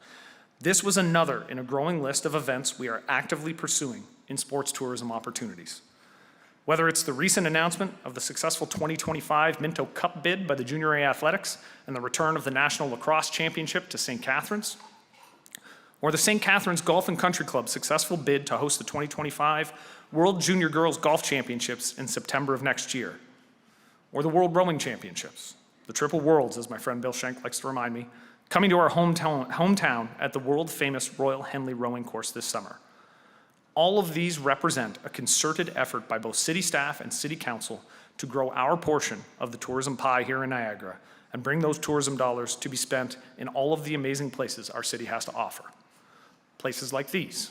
This was another in a growing list of events we are actively pursuing in sports tourism opportunities. Whether it's the recent announcement of the successful 2025 Minto Cup bid by the Junior A Athletics and the return of the National Lacrosse Championship to St. Catharines, or the St. Catharines Golf and Country Club's successful bid to host the 2025 World Junior Girls Golf Championships in September of next year, or the World Rowing Championships, the Triple Worlds, as my friend Bill Schenk likes to remind me, coming to our hometown at the world-famous Royal Henley Rowing Course this summer. All of these represent a concerted effort by both city staff and city council to grow our portion of the tourism pie here in Niagara and bring those tourism dollars to be spent in all of the amazing places our city has to offer. Places like these.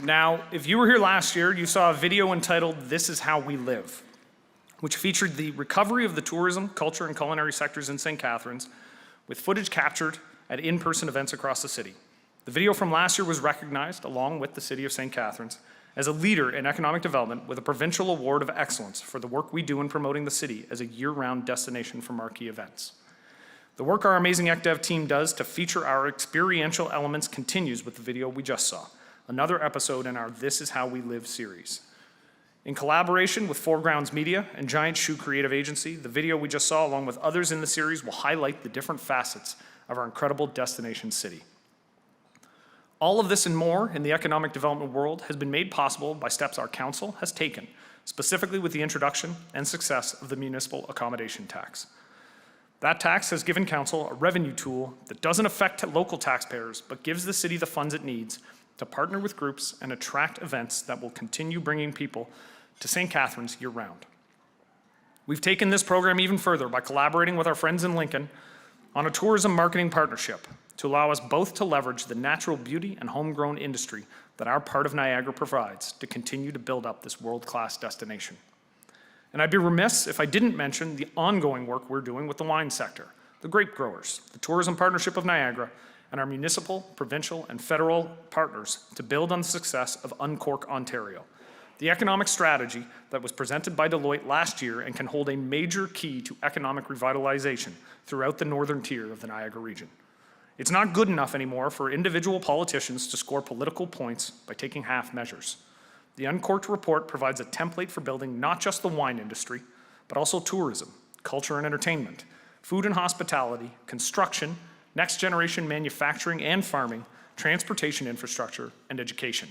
Now, if you were here last year, you saw a video entitled "This is How We Live," which featured the recovery of the tourism, culture, and culinary sectors in St. Catharines, with footage captured at in-person events across the city. The video from last year was recognized, along with the City of St. Catharines, as a leader in economic development with a provincial award of excellence for the work we do in promoting the city as a year-round destination for marquee events. The work our amazing ECDev team does to feature our experiential elements continues with the video we just saw, another episode in our This Is How We Live series. In collaboration with Foregrounds Media and Giant Shoe Creative Agency, the video we just saw, along with others in the series, will highlight the different facets of our incredible destination city. All of this and more in the economic development world has been made possible by steps our council has taken, specifically with the introduction and success of the municipal accommodation tax. That tax has given council a revenue tool that doesn't affect local taxpayers, but gives the city the funds it needs to partner with groups and attract events that will continue bringing people to St. Catharines year-round. We've taken this program even further by collaborating with our friends in Lincoln on a tourism marketing partnership to allow us both to leverage the natural beauty and homegrown industry that our part of Niagara provides to continue to build up this world-class destination. And I'd be remiss if I didn't mention the ongoing work we're doing with the wine sector, the grape growers, the Tourism Partnership of Niagara, and our municipal, provincial, and federal partners to build on the success of Uncork Ontario, the economic strategy that was presented by Deloitte last year and can hold a major key to economic revitalization throughout the northern tier of the Niagara region. It's not good enough anymore for individual politicians to score political points by taking half measures. The Uncorked report provides a template for building not just the wine industry, but also tourism, culture and entertainment, food and hospitality, construction, next generation manufacturing and farming, transportation infrastructure, and education.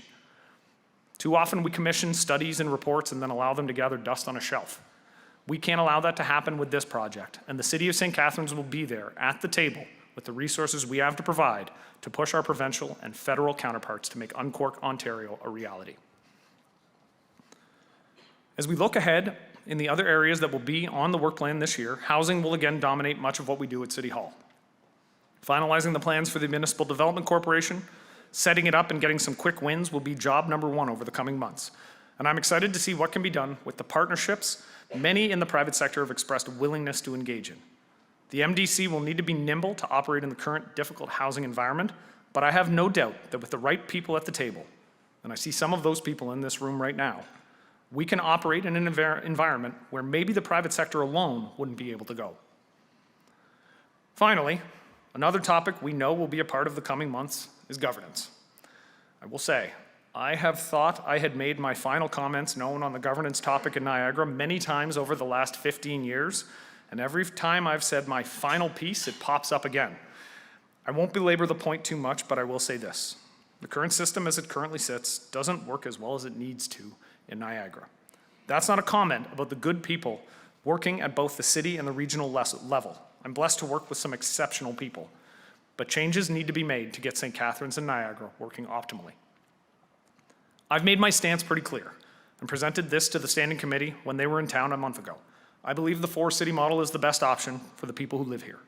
Too often we commission studies and reports and then allow them to gather dust on a shelf. We can't allow that to happen with this project, and the City of St. Catharines will be there at the table with the resources we have to provide to push our provincial and federal counterparts to make Uncork Ontario a reality. As we look ahead in the other areas that will be on the work plan this year, housing will again dominate much of what we do at City Hall. Finalizing the plans for the Municipal Development Corporation, setting it up and getting some quick wins will be job number one over the coming months. And I'm excited to see what can be done with the partnerships many in the private sector have expressed a willingness to engage in. The MDC will need to be nimble to operate in the current difficult housing environment, but I have no doubt that with the right people at the table, and I see some of those people in this room right now, we can operate in an environment where maybe the private sector alone wouldn't be able to go. Finally, another topic we know will be a part of the coming months is governance. I will say, I have thought I had made my final comments known on the governance topic in Niagara many times over the last 15 years, and every time I've said my final piece, it pops up again. I won't belabor the point too much, but I will say this. The current system as it currently sits doesn't work as well as it needs to in Niagara. That's not a comment about the good people working at both the city and the regional level. I'm blessed to work with some exceptional people, but changes need to be made to get St. Catharines and Niagara working optimally. I've made my stance pretty clear and presented this to the standing committee when they were in town a month ago. I believe the four-city model is the best option for the people who live here.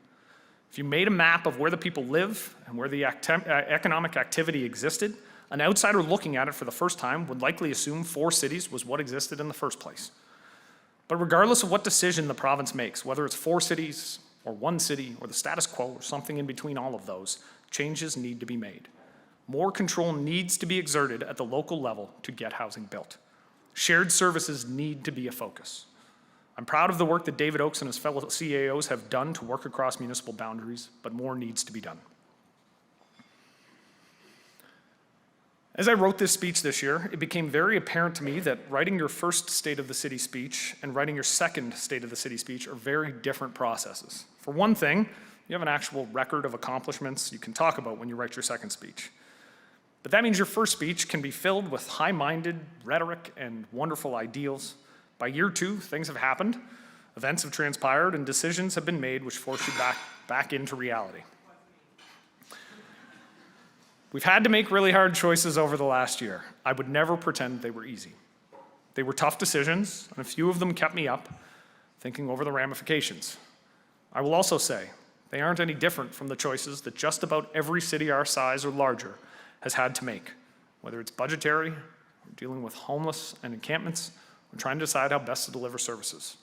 If you made a map of where the people live and where the economic activity existed, an outsider looking at it for the first time would likely assume four cities was what existed in the first place. But regardless of what decision the province makes, whether it's four cities or one city or the status quo or something in between all of those, changes need to be made. More control needs to be exerted at the local level to get housing built. Shared services need to be a focus. I'm proud of the work that David Oakes and his fellow CAOs have done to work across municipal boundaries, but more needs to be done. As I wrote this speech this year, it became very apparent to me that writing your first State of the City speech and writing your second State of the City speech are very different processes. For one thing, you have an actual record of accomplishments you can talk about when you write your second speech. But that means your first speech can be filled with high-minded rhetoric and wonderful ideals. By year two, things have happened, events have transpired, and decisions have been made which force you back into reality. We've had to make really hard choices over the last year. I would never pretend they were easy. They were tough decisions, and a few of them kept me up, thinking over the ramifications. I will also say, they aren't any different from the choices that just about every city our size or larger has had to make. whether it's budgetary, or dealing with homeless and encampments, or trying to decide how best to deliver services.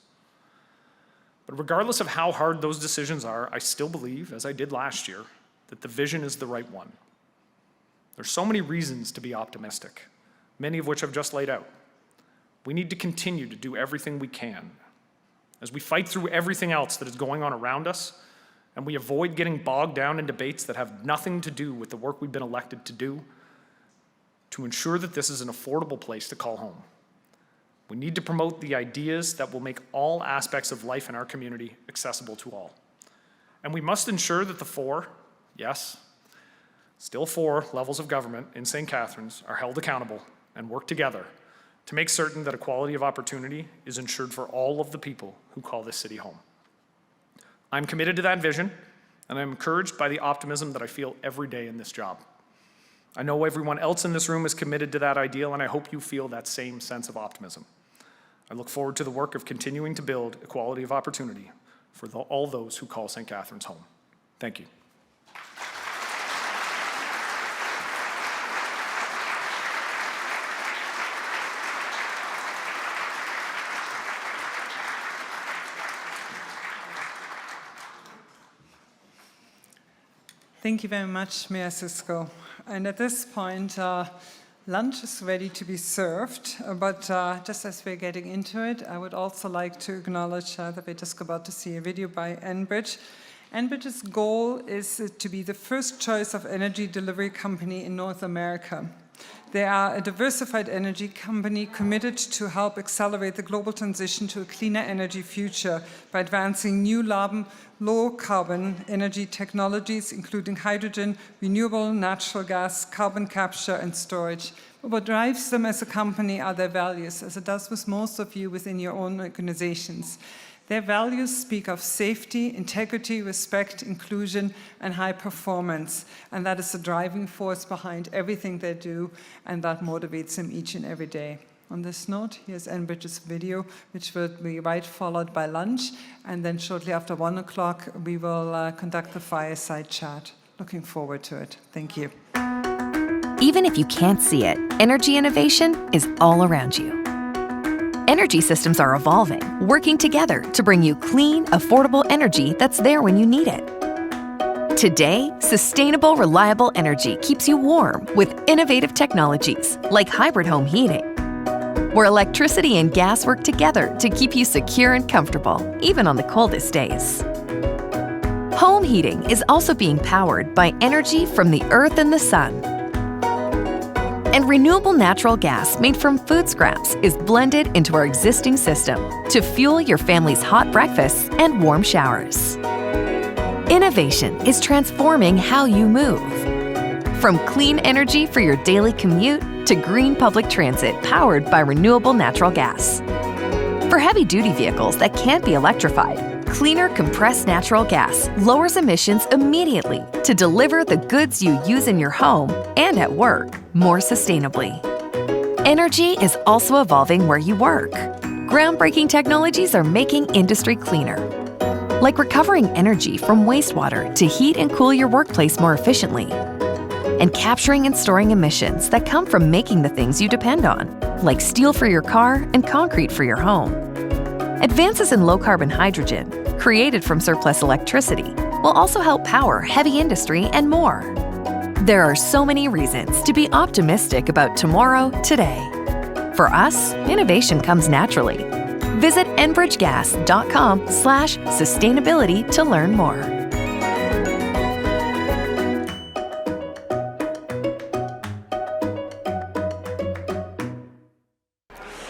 But regardless of how hard those decisions are, I still believe, as I did last year, that the vision is the right one. There's so many reasons to be optimistic, many of which I've just laid out. We need to continue to do everything we can as we fight through everything else that is going on around us, and we avoid getting bogged down in debates that have nothing to do with the work we've been elected to do, to ensure that this is an affordable place to call home. We need to promote the ideas that will make all aspects of life in our community accessible to all. And we must ensure that the four, yes, still 4 levels of government in St. Catharines are held accountable and work together to make certain that equality of opportunity is ensured for all of the people who call this city home. I'm committed to that vision, and I'm encouraged by the optimism that I feel every day in this job. I know everyone else in this room is committed to that ideal, and I hope you feel that same sense of optimism. I look forward to the work of continuing to build equality of opportunity for all those who call St. Catharines home. Thank you. Thank you very much, Mayor Siscoe. And at this point, lunch is ready to be served, but just as we're getting into it, I would also like to acknowledge that we're just about to see a video by Enbridge. Enbridge's goal is to be the first choice of energy delivery company in North America. They are a diversified energy company committed to help accelerate the global transition to a cleaner energy future by advancing new low-carbon energy technologies, including hydrogen, renewable natural gas, carbon capture, and storage. But what drives them as a company are their values, as it does with most of you within your own organizations. Their values speak of safety, integrity, respect, inclusion, and high performance. And that is the driving force behind everything they do, and that motivates them each and every day. On this note, here's Enbridge's video, which will be right followed by lunch. And then shortly after 1 o'clock, we will conduct the Fireside chat. Looking forward to it. Thank you. Even if you can't see it, energy innovation is all around you. Energy systems are evolving, working together to bring you clean, affordable energy that's there when you need it. Today, sustainable, reliable energy keeps you warm with innovative technologies like hybrid home heating, where electricity and gas work together to keep you secure and comfortable, even on the coldest days. Home heating is also being powered by energy from the earth and the sun. And renewable natural gas made from food scraps is blended into our existing system to fuel your family's hot breakfasts and warm showers. Innovation is transforming how you move. From clean energy for your daily commute to green public transit powered by renewable natural gas. For heavy-duty vehicles that can't be electrified, cleaner compressed natural gas lowers emissions immediately to deliver the goods you use in your home and at work more sustainably. Energy is also evolving where you work. Groundbreaking technologies are making industry cleaner, like recovering energy from wastewater to heat and cool your workplace more efficiently, and capturing and storing emissions that come from making the things you depend on, like steel for your car and concrete for your home. Advances in low-carbon hydrogen, created from surplus electricity, will also help power heavy industry and more. There are so many reasons to be optimistic about tomorrow today. For us, innovation comes naturally. Visit enbridgegas.com/sustainability to learn more.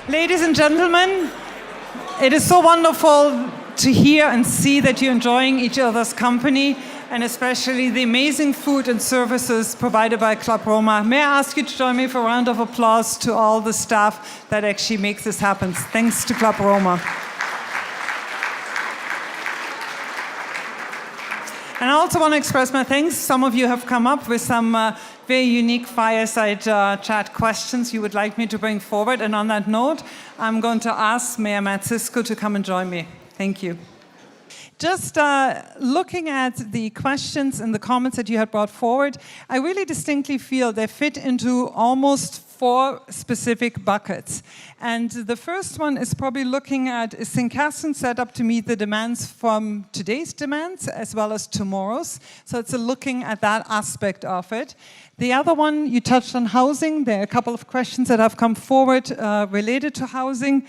Ladies and gentlemen, it is so wonderful to hear and see that you're enjoying each other's company, and especially the amazing food and services provided by Club Roma. May I ask you to join me for a round of applause to all the staff that actually makes this happen. Thanks to Club Roma. And I also want to express my thanks. Some of you have come up with some very unique fireside chat questions you would like me to bring forward. And on that note, I'm going to ask Mayor Mat Siscoe to come and join me. Thank you. just looking at the questions and the comments that you had brought forward, I really distinctly feel they fit into almost 4 specific buckets. And the first one is probably looking at, is St. Catharines set up to meet the demands from today's demands as well as tomorrow's? So it's looking at that aspect of it. The other one, you touched on housing. There are a couple of questions that have come forward related to housing,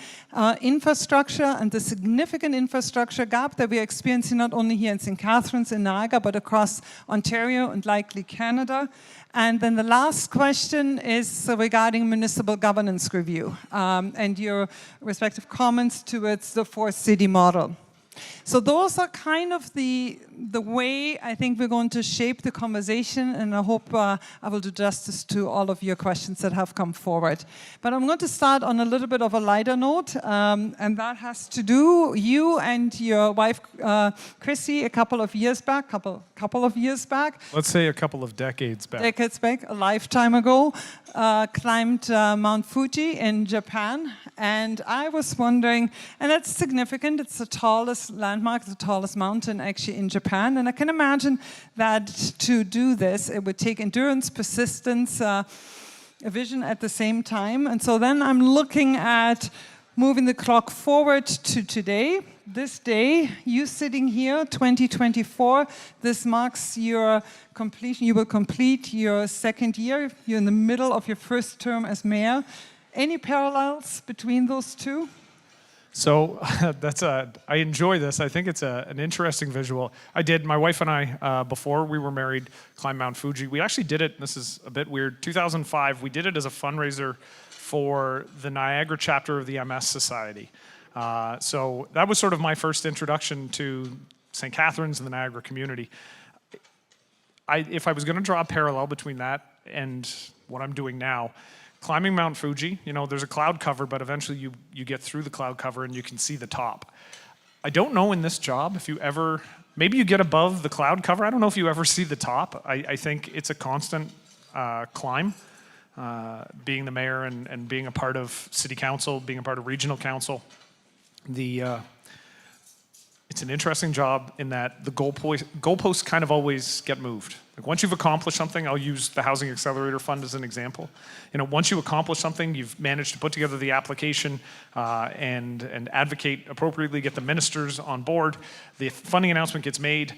infrastructure, and the significant infrastructure gap that we are experiencing not only here in St. Catharines in Niagara, but across Ontario and likely Canada. And then the last question is regarding municipal governance review and your respective comments towards the 4-city model. So those are kind of the way I think we're going to shape the conversation, and I hope I will do justice to all of your questions that have come forward. But I'm going to start on a little bit of a lighter note, and that has to do, you and your wife, Chrissy, a couple of years back, Let's say a couple of decades back. A lifetime ago, climbed Mount Fuji in Japan. And I was wondering, and that's significant, it's the tallest landmark, the tallest mountain actually in Japan. And I can imagine that to do this, it would take endurance, persistence, a vision at the same time. And so then I'm looking at moving the clock forward to today. This day, you sitting here, 2024, this marks your completion. You will complete your 2nd year. You're in the middle of your 1st term as mayor. Any parallels between those two? So I enjoy this. I think it's an interesting visual. My wife and I, before we were married, climbed Mount Fuji. We actually did it, this is a bit weird, 2005, we did it as a fundraiser for the Niagara chapter of the MS Society. So that was sort of my first introduction to St. Catharines and the Niagara community. If I was going to draw a parallel between that and what I'm doing now, climbing Mount Fuji, there's a cloud cover, but eventually you get through the cloud cover and you can see the top. I don't know in this job if you ever, maybe you get above the cloud cover. I don't know if you ever see the top. I think it's a constant climb, being the mayor and being a part of city council, being a part of regional council. It's an interesting job in that the goalposts kind of always get moved. Like once you've accomplished something, I'll use the Housing Accelerator Fund as an example. Once you accomplish something, you've managed to put together the application and advocate appropriately, get the ministers on board, the funding announcement gets made.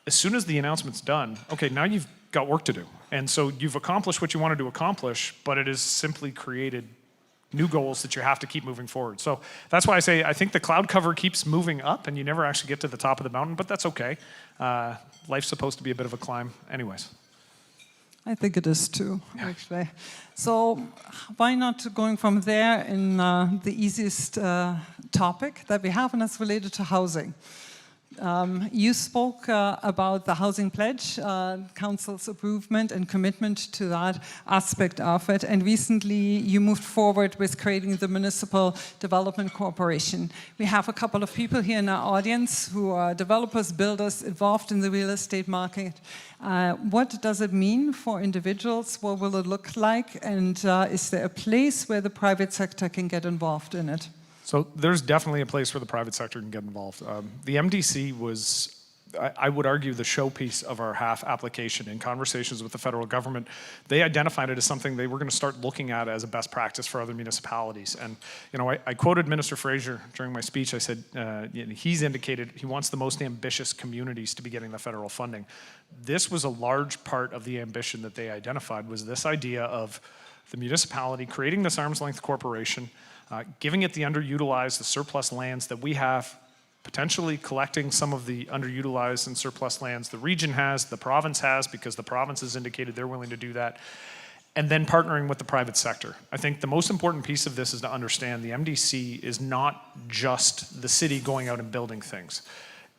As soon as the announcement's done, okay, now you've got work to do. And so you've accomplished what you wanted to accomplish, but it has simply created new goals that you have to keep moving forward. So that's why I say I think the cloud cover keeps moving up and you never actually get to the top of the mountain, but that's okay. Life's supposed to be a bit of a climb anyways. I think it is too, actually. So why not going from there in the easiest topic that we have, and that's related to housing. You spoke about the housing pledge, council's improvement and commitment to that aspect of it, and recently you moved forward with creating the Municipal Development Corporation. We have a couple of people here in our audience who are developers, builders involved in the real estate market. What does it mean for individuals? What will it look like? And is there a place where the private sector can get involved in it? So there's definitely a place where the private sector can get involved. The MDC was, I would argue, the showpiece of our HAF application. In conversations with the federal government, they identified it as something they were going to start looking at as a best practice for other municipalities. And I quoted Minister Fraser during my speech. I said, he's indicated he wants the most ambitious communities to be getting the federal funding. This was a large part of the ambition that they identified, was this idea of the municipality creating this arm's length corporation, giving it the underutilized, the surplus lands that we have, potentially collecting some of the underutilized and surplus lands the region has, the province has, because the province has indicated they're willing to do that, and then partnering with the private sector. I think the most important piece of this is to understand the MDC is not just the city going out and building things.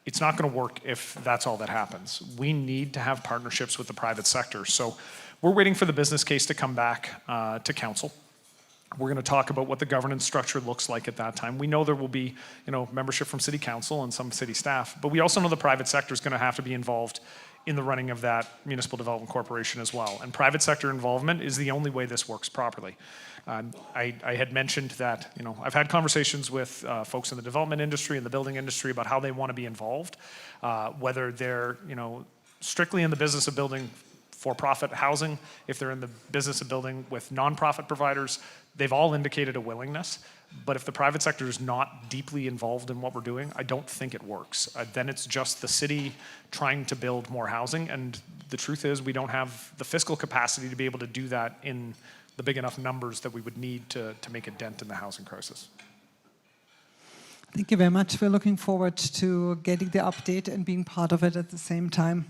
It's not going to work if that's all that happens. We need to have partnerships with the private sector. So we're waiting for the business case to come back to council. We're going to talk about what the governance structure looks like at that time. We know there will be, membership from city council and some city staff, but we also know the private sector is going to have to be involved in the running of that municipal development corporation as well. And private sector involvement is the only way this works properly. I had mentioned that, I've had conversations with folks in the development industry and the building industry about how they want to be involved, whether they're, strictly in the business of building for-profit housing, if they're in the business of building with nonprofit providers. They've all indicated a willingness. But if the private sector is not deeply involved in what we're doing, I don't think it works. Then it's just the city trying to build more housing, and the truth is we don't have the fiscal capacity to be able to do that in the big enough numbers that we would need to make a dent in the housing crisis. Thank you very much. We're looking forward to getting the update and being part of it at the same time.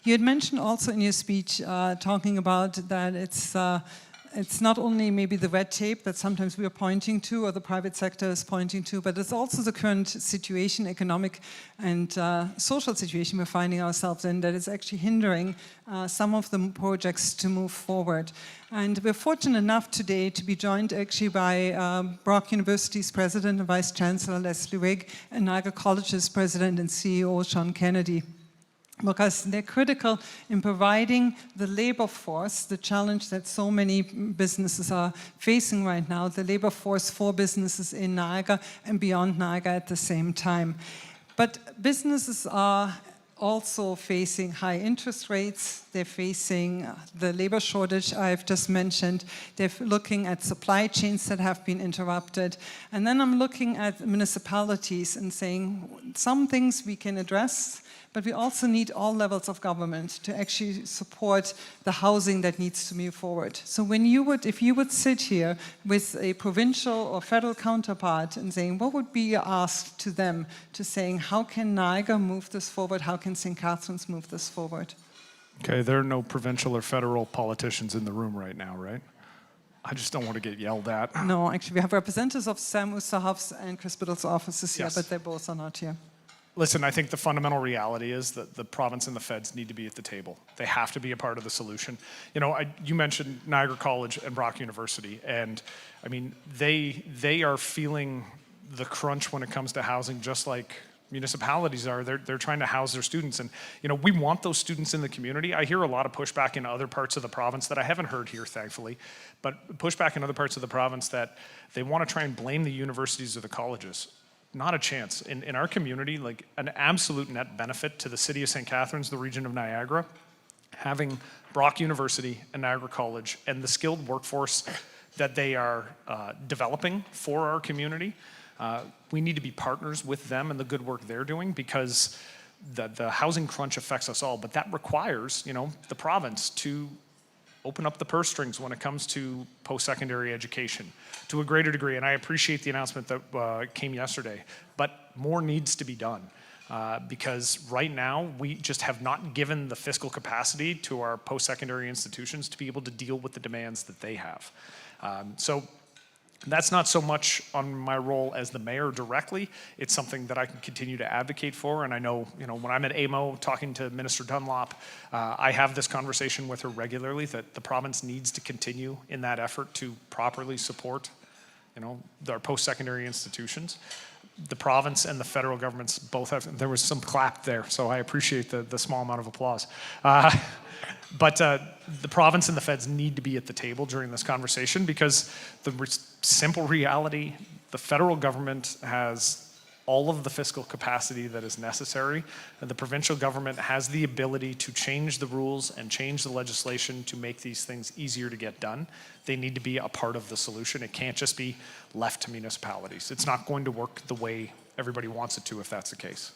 You had mentioned also in your speech talking about that it's not only maybe the red tape that sometimes we are pointing to or the private sector is pointing to, but it's also the current situation, economic and social situation we're finding ourselves in that is actually hindering some of the projects to move forward. And we're fortunate enough today to be joined actually by Brock University's President and Vice Chancellor Leslie Wigg and Niagara College's President and CEO Sean Kennedy, because they're critical in providing the labor force, the challenge that so many businesses are facing right now, the labor force for businesses in Niagara and beyond Niagara at the same time. But businesses are also facing high interest rates. They're facing the labor shortage I've just mentioned. They're looking at supply chains that have been interrupted. And then I'm looking at municipalities and saying some things we can address, but we also need all levels of government to actually support the housing that needs to move forward. So if you would sit here with a provincial or federal counterpart and saying, what would be your ask to them to saying, how can Niagara move this forward? How can St. Catharines move this forward? Okay, there are no provincial or federal politicians in the room right now, right? I just don't want to get yelled at. No, actually, we have representatives of Sam Oosterhoff's and Chris Biddle's offices here, but they both are not here. Listen, I think the fundamental reality is that the province and the feds need to be at the table. They have to be a part of the solution. You mentioned Niagara College and Brock University, and I mean, they are feeling the crunch when it comes to housing, just like municipalities are. They're trying to house their students, and we want those students in the community. I hear a lot of pushback in other parts of the province that I haven't heard here, thankfully, but pushback in other parts of the province that they want to try and blame the universities or the colleges. Not a chance. In our community, like an absolute net benefit to the city of St. Catharines, the region of Niagara, having Brock University and Niagara College and the skilled workforce that they are developing for our community, we need to be partners with them and the good work they're doing, because the housing crunch affects us all. But that requires, the province to open up the purse strings when it comes to post-secondary education to a greater degree. And I appreciate the announcement that came yesterday, but more needs to be done because right now we just have not given the fiscal capacity to our post-secondary institutions to be able to deal with the demands that they have. So that's not so much on my role as the mayor directly. It's something that I can continue to advocate for. And I know, when I'm at AMO talking to Minister Dunlop, I have this conversation with her regularly that the province needs to continue in that effort to properly support, our post-secondary institutions. The province and the federal governments both have, there was some clap there, so I appreciate the small amount of applause. But the province and the feds need to be at the table during this conversation, because the simple reality, the federal government has all of the fiscal capacity that is necessary, and the provincial government has the ability to change the rules and change the legislation to make these things easier to get done. They need to be a part of the solution. It can't just be left to municipalities. It's not going to work the way everybody wants it to if that's the case.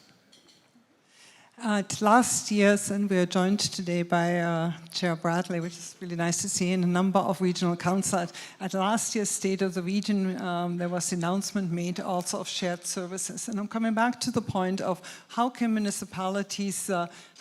At last year's, and we are joined today by Chair Bradley, which is really nice to see, and a number of regional councils. At last year's State of the Region, there was an announcement made also of shared services. And I'm coming back to the point of how can municipalities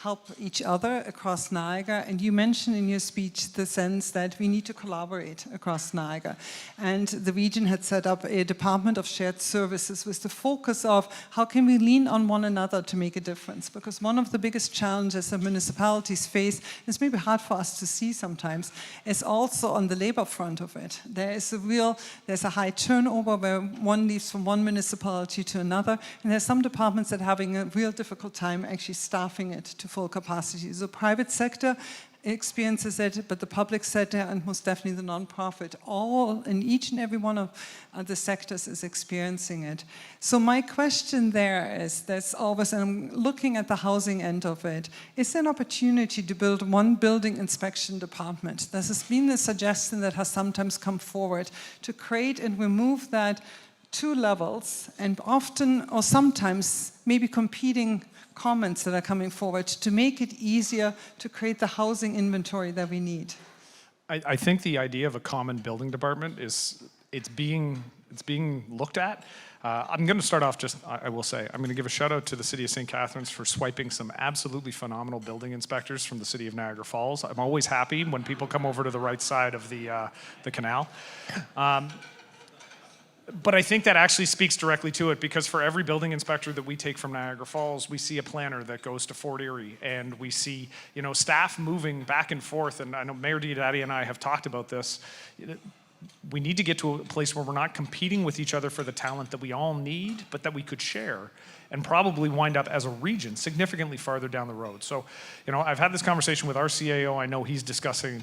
help each other across Niagara. And you mentioned in your speech the sense that we need to collaborate across Niagara. And the region had set up a department of shared services with the focus of how can we lean on one another to make a difference. Because one one of the biggest challenges that municipalities face, it's maybe hard for us to see sometimes, is also on the labor front of it. There's a high turnover where one leaves from one municipality to another, and there's some departments that are having a real difficult time actually staffing it to full capacity. The private sector experiences it, but the public sector and most definitely the nonprofit, all in each and every one of the sectors is experiencing it. So my question there is, there's always, and I'm looking at the housing end of it, is there an opportunity to build one building inspection department? This has been a suggestion that has sometimes come forward to create and remove that two levels, and often or sometimes maybe competing comments that are coming forward to make it easier to create the housing inventory that we need. I think the idea of a common building department it's being looked at. I'm going to start off I will say, I'm going to give a shout out to the City of St. Catharines for swiping some absolutely phenomenal building inspectors from the City of Niagara Falls. I'm always happy when people come over to the right side of the canal. But I think that actually speaks directly to it, because for every building inspector that we take from Niagara Falls, we see a planner that goes to Fort Erie, and we see, staff moving back and forth. And I know Mayor Diodati and I have talked about this. We need to get to a place where we're not competing with each other for the talent that we all need, but that we could share and probably wind up as a region significantly farther down the road. So, I've had this conversation with our CAO. I know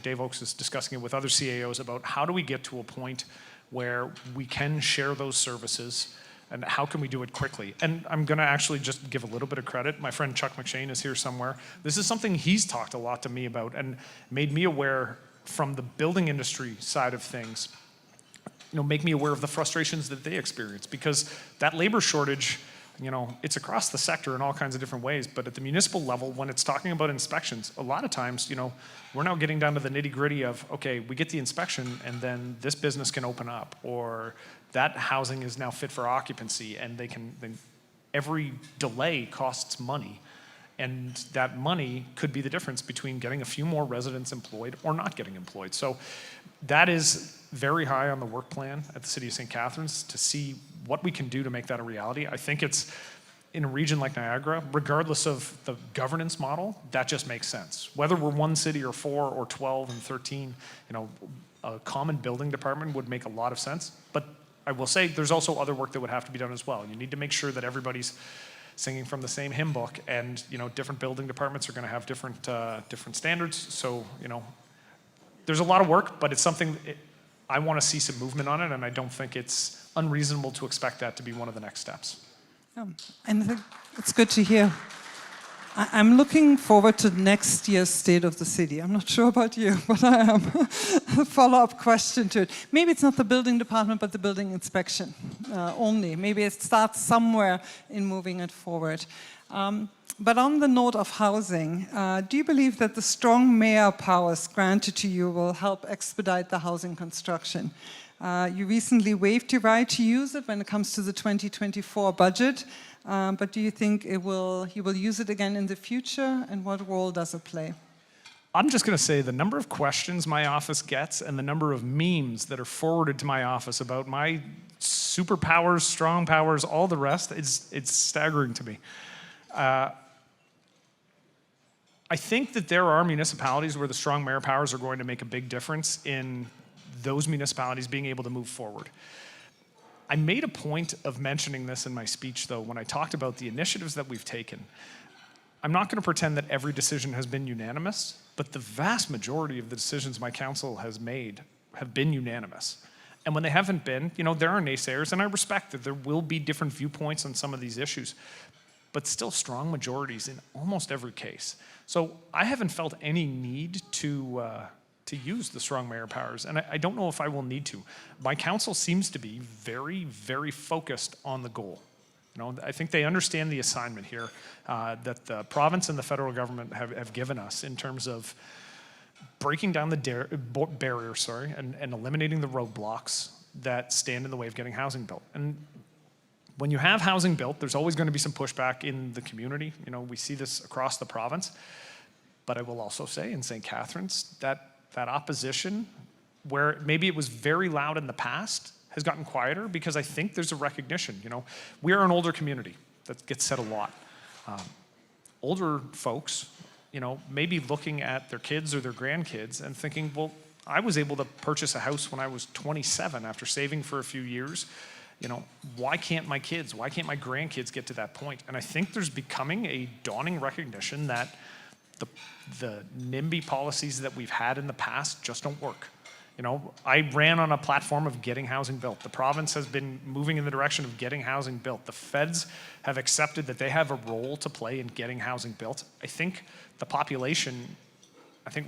Dave Oakes is discussing it with other CAOs about how do we get to a point where we can share those services, and how can we do it quickly? And I'm going to actually just give a little bit of credit. My friend Chuck McShane is here somewhere. This is something he's talked a lot to me about and made me aware from the building industry side of things, make me aware of the frustrations that they experience, because that labor shortage, it's across the sector in all kinds of different ways, but at the municipal level, when it's talking about inspections, a lot of times, we're now getting down to the nitty-gritty of, okay, we get the inspection and then this business can open up, or that housing is now fit for occupancy, and every delay costs money. And that money could be the difference between getting a few more residents employed or not getting employed. So that is very high on the work plan at the City of St. Catharines to see what we can do to make that a reality. I think it's in a region like Niagara, regardless of the governance model, that just makes sense. Whether we're one city or 4 or 12 and 13, a common building department would make a lot of sense. But I will say there's also other work that would have to be done as well. You need to make sure that everybody's singing from the same hymn book, and different building departments are going to have different standards. So there's a lot of work, but it's something I want to see some movement on it, and I don't think it's unreasonable to expect that to be one of the next steps. And I think it's good to hear. I'm looking forward to next year's State of the City. I'm not sure about you, but I am. A follow-up question to it. Maybe it's not the building department, but the building inspection only. Maybe it starts somewhere in moving it forward. But on the note of housing, do you believe that the strong mayor powers granted to you will help expedite the housing construction? You recently waived your right to use it when it comes to the 2024 budget. But do you think he will use it again in the future, and what role does it play? I'm just going to say the number of questions my office gets and the number of memes that are forwarded to my office about my superpowers, strong powers, all the rest, it's staggering to me. I think that there are municipalities where the strong mayor powers are going to make a big difference in those municipalities being able to move forward. I made a point of mentioning this in my speech, though, when I talked about the initiatives that we've taken. I'm not going to pretend that every decision has been unanimous, but the vast majority of the decisions my council has made have been unanimous. And when they haven't been, there are naysayers, and I respect that there will be different viewpoints on some of these issues, but still strong majorities in almost every case. So I haven't felt any need to use the strong mayor powers, and I don't know if I will need to. My council seems to be very, very focused on the goal. I think they understand the assignment here that the province and the federal government have given us in terms of breaking down the barrier, and eliminating the roadblocks that stand in the way of getting housing built. And when you have housing built, there's always going to be some pushback in the community. We see this across the province. But I will also say in St. Catharines that opposition, where maybe it was very loud in the past, has gotten quieter, because I think there's a recognition. We are an older community. That gets said a lot. older folks, maybe looking at their kids or their grandkids and thinking, well, I was able to purchase a house when I was 27 after saving for a few years. Why can't my kids, why can't my grandkids get to that point? And I think there's becoming a dawning recognition that the NIMBY policies that we've had in the past just don't work. I ran on a platform of getting housing built. The province has been moving in the direction of getting housing built. The feds have accepted that they have a role to play in getting housing built. I think the population,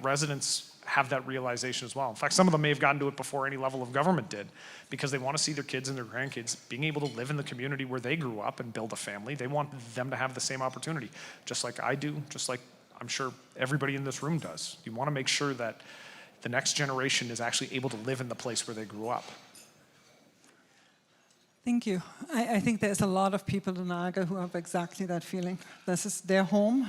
residents have that realization as well. In fact, some of them may have gotten to it before any level of government did, because they want to see their kids and their grandkids being able to live in the community where they grew up and build a family. They want them to have the same opportunity, just like I do, just like I'm sure everybody in this room does. You want to make sure that the next generation is actually able to live in the place where they grew up. Thank you. I think there's a lot of people in Niagara who have exactly that feeling. This is their home,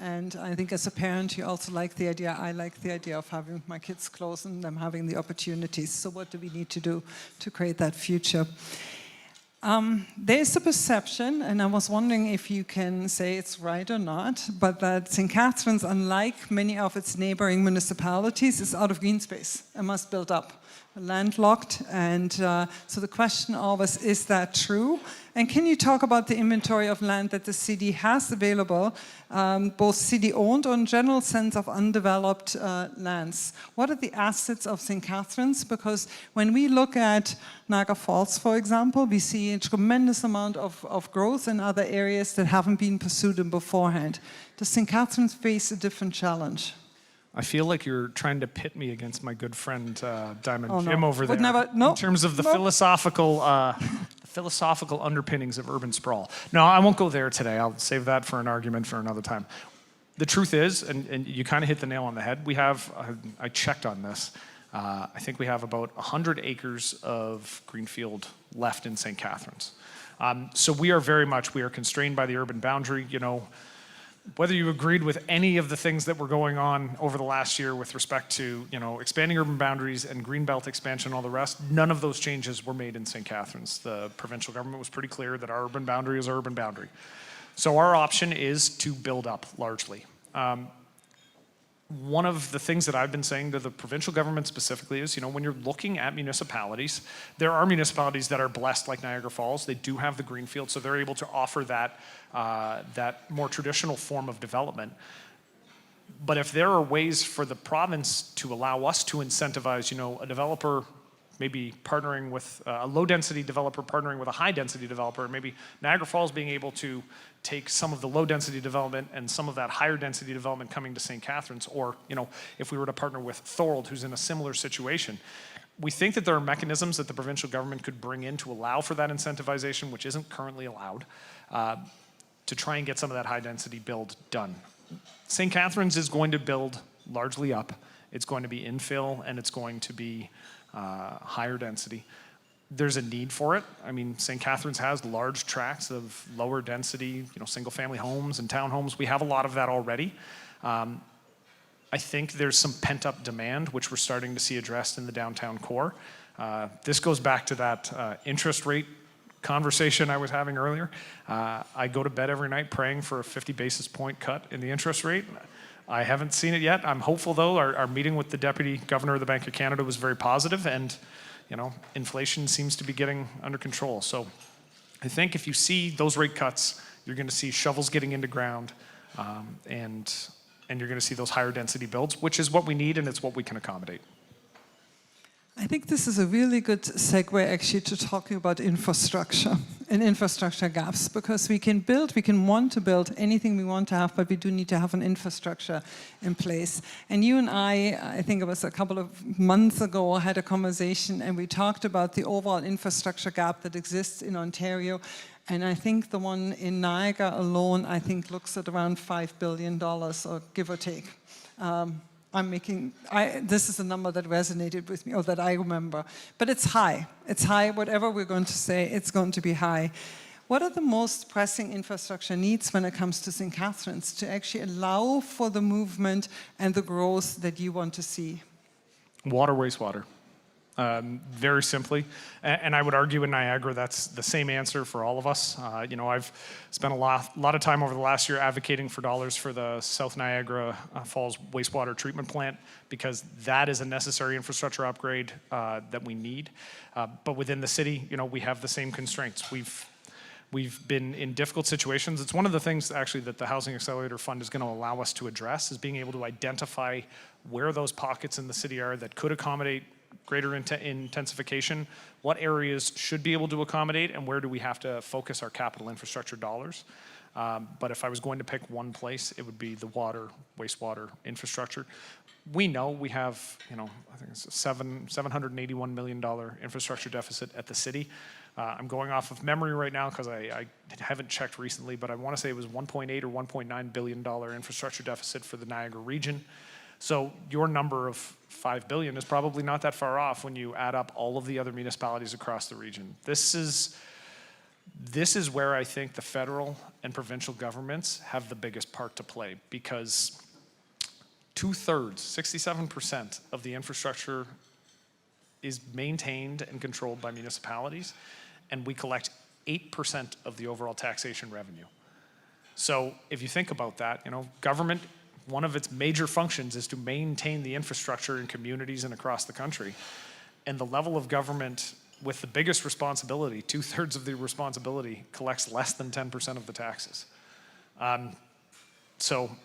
and I think as a parent, you also like the idea, I like the idea of having my kids close and them having the opportunities. So what do we need to do to create that future? There's a perception, and I was wondering if you can say it's right or not, but that St. Catharines, unlike many of its neighboring municipalities, is out of green space and must build up. Landlocked, and so the question always, is that true? And can you talk about the inventory of land that the city has available, both city-owned or in general sense of undeveloped lands? What are the assets of St. Catharines? Because when we look at Niagara Falls, for example, we see a tremendous amount of growth in other areas that haven't been pursued in beforehand. Does St. Catharines face a different challenge? I feel like you're trying to pit me against my good friend Diamond Jim no. over there. In terms of the philosophical underpinnings of urban sprawl. No, I won't go there today. I'll save that for an argument for another time. The truth is, and you kind of hit the nail on the head, we have, I checked on this, I think we have about 100 acres of greenfield left in St. Catharines. So we are constrained by the urban boundary, whether you agreed with any of the things that were going on over the last year with respect to, expanding urban boundaries and greenbelt expansion and all the rest, none of those changes were made in St. Catharines. The provincial government was pretty clear that our urban boundary is our urban boundary. So our option is to build up largely. One of the things that I've been saying to the provincial government specifically is, when you're looking at municipalities, there are municipalities that are blessed like Niagara Falls. They do have the greenfield, so they're able to offer that more traditional form of development. But if there are ways for the province to allow us to incentivize, a developer maybe partnering with a low-density developer partnering with a high-density developer, maybe Niagara Falls being able to take some of the low-density development and some of that higher-density development coming to St. Catharines, or if we were to partner with Thorold, who's in a similar situation. We think that there are mechanisms that the provincial government could bring in to allow for that incentivization, which isn't currently allowed, to try and get some of that high-density build done. St. Catharines is going to build largely up. It's going to be infill, and it's going to be higher density. There's a need for it. I mean, St. Catharines has large tracts of lower density, single-family homes and townhomes. We have a lot of that already. I think there's some pent-up demand, which we're starting to see addressed in the downtown core. This goes back to that interest rate conversation I was having earlier. I go to bed every night praying for a 50 basis point cut in the interest rate. I haven't seen it yet. I'm hopeful, though. Our meeting with the Deputy Governor of the Bank of Canada was very positive, and inflation seems to be getting under control. So I think if you see those rate cuts, you're going to see shovels getting into ground, and you're going to see those higher density builds, which is what we need, and it's what we can accommodate. I think this is a really good segue actually to talking about infrastructure and infrastructure gaps, because we can want to build anything we want to have, but we do need to have an infrastructure in place. And you and I think it was a couple of months ago, had a conversation and we talked about the overall infrastructure gap that exists in Ontario. And I think the one in Niagara alone, I think looks at around $5 billion, or give or take. This is a number that resonated with me, or that I remember. But it's high. It's high. Whatever we're going to say, it's going to be high. What are the most pressing infrastructure needs when it comes to St. Catharines to actually allow for the movement and the growth that you want to see? Water, wastewater. very simply. And I would argue in Niagara that's the same answer for all of us. I've spent a lot of time over the last year advocating for dollars for the South Niagara Falls wastewater treatment plant, because that is a necessary infrastructure upgrade that we need. But within the city, we have the same constraints. We've been in difficult situations. It's one of the things actually that the Housing Accelerator Fund is going to allow us to address, is being able to identify where those pockets in the city are that could accommodate greater intensification, what areas should be able to accommodate, and where do we have to focus our capital infrastructure dollars. But if I was going to pick one place, it would be the wastewater infrastructure. We know we have, I think it's a $781 million infrastructure deficit at the city. I'm going off of memory right now because I haven't checked recently, but I want to say it was $1.8 or $1.9 billion infrastructure deficit for the Niagara region. So your number of $5 billion is probably not that far off when you add up all of the other municipalities across the region. This is where I think the federal and provincial governments have the biggest part to play, because 2/3, 67% of the infrastructure is maintained and controlled by municipalities, and we collect 8% of the overall taxation revenue. So if you think about that, government, one of its major functions is to maintain the infrastructure in communities and across the country. And the level of government with the biggest responsibility, 2/3 of the responsibility, collects less than 10% of the taxes. So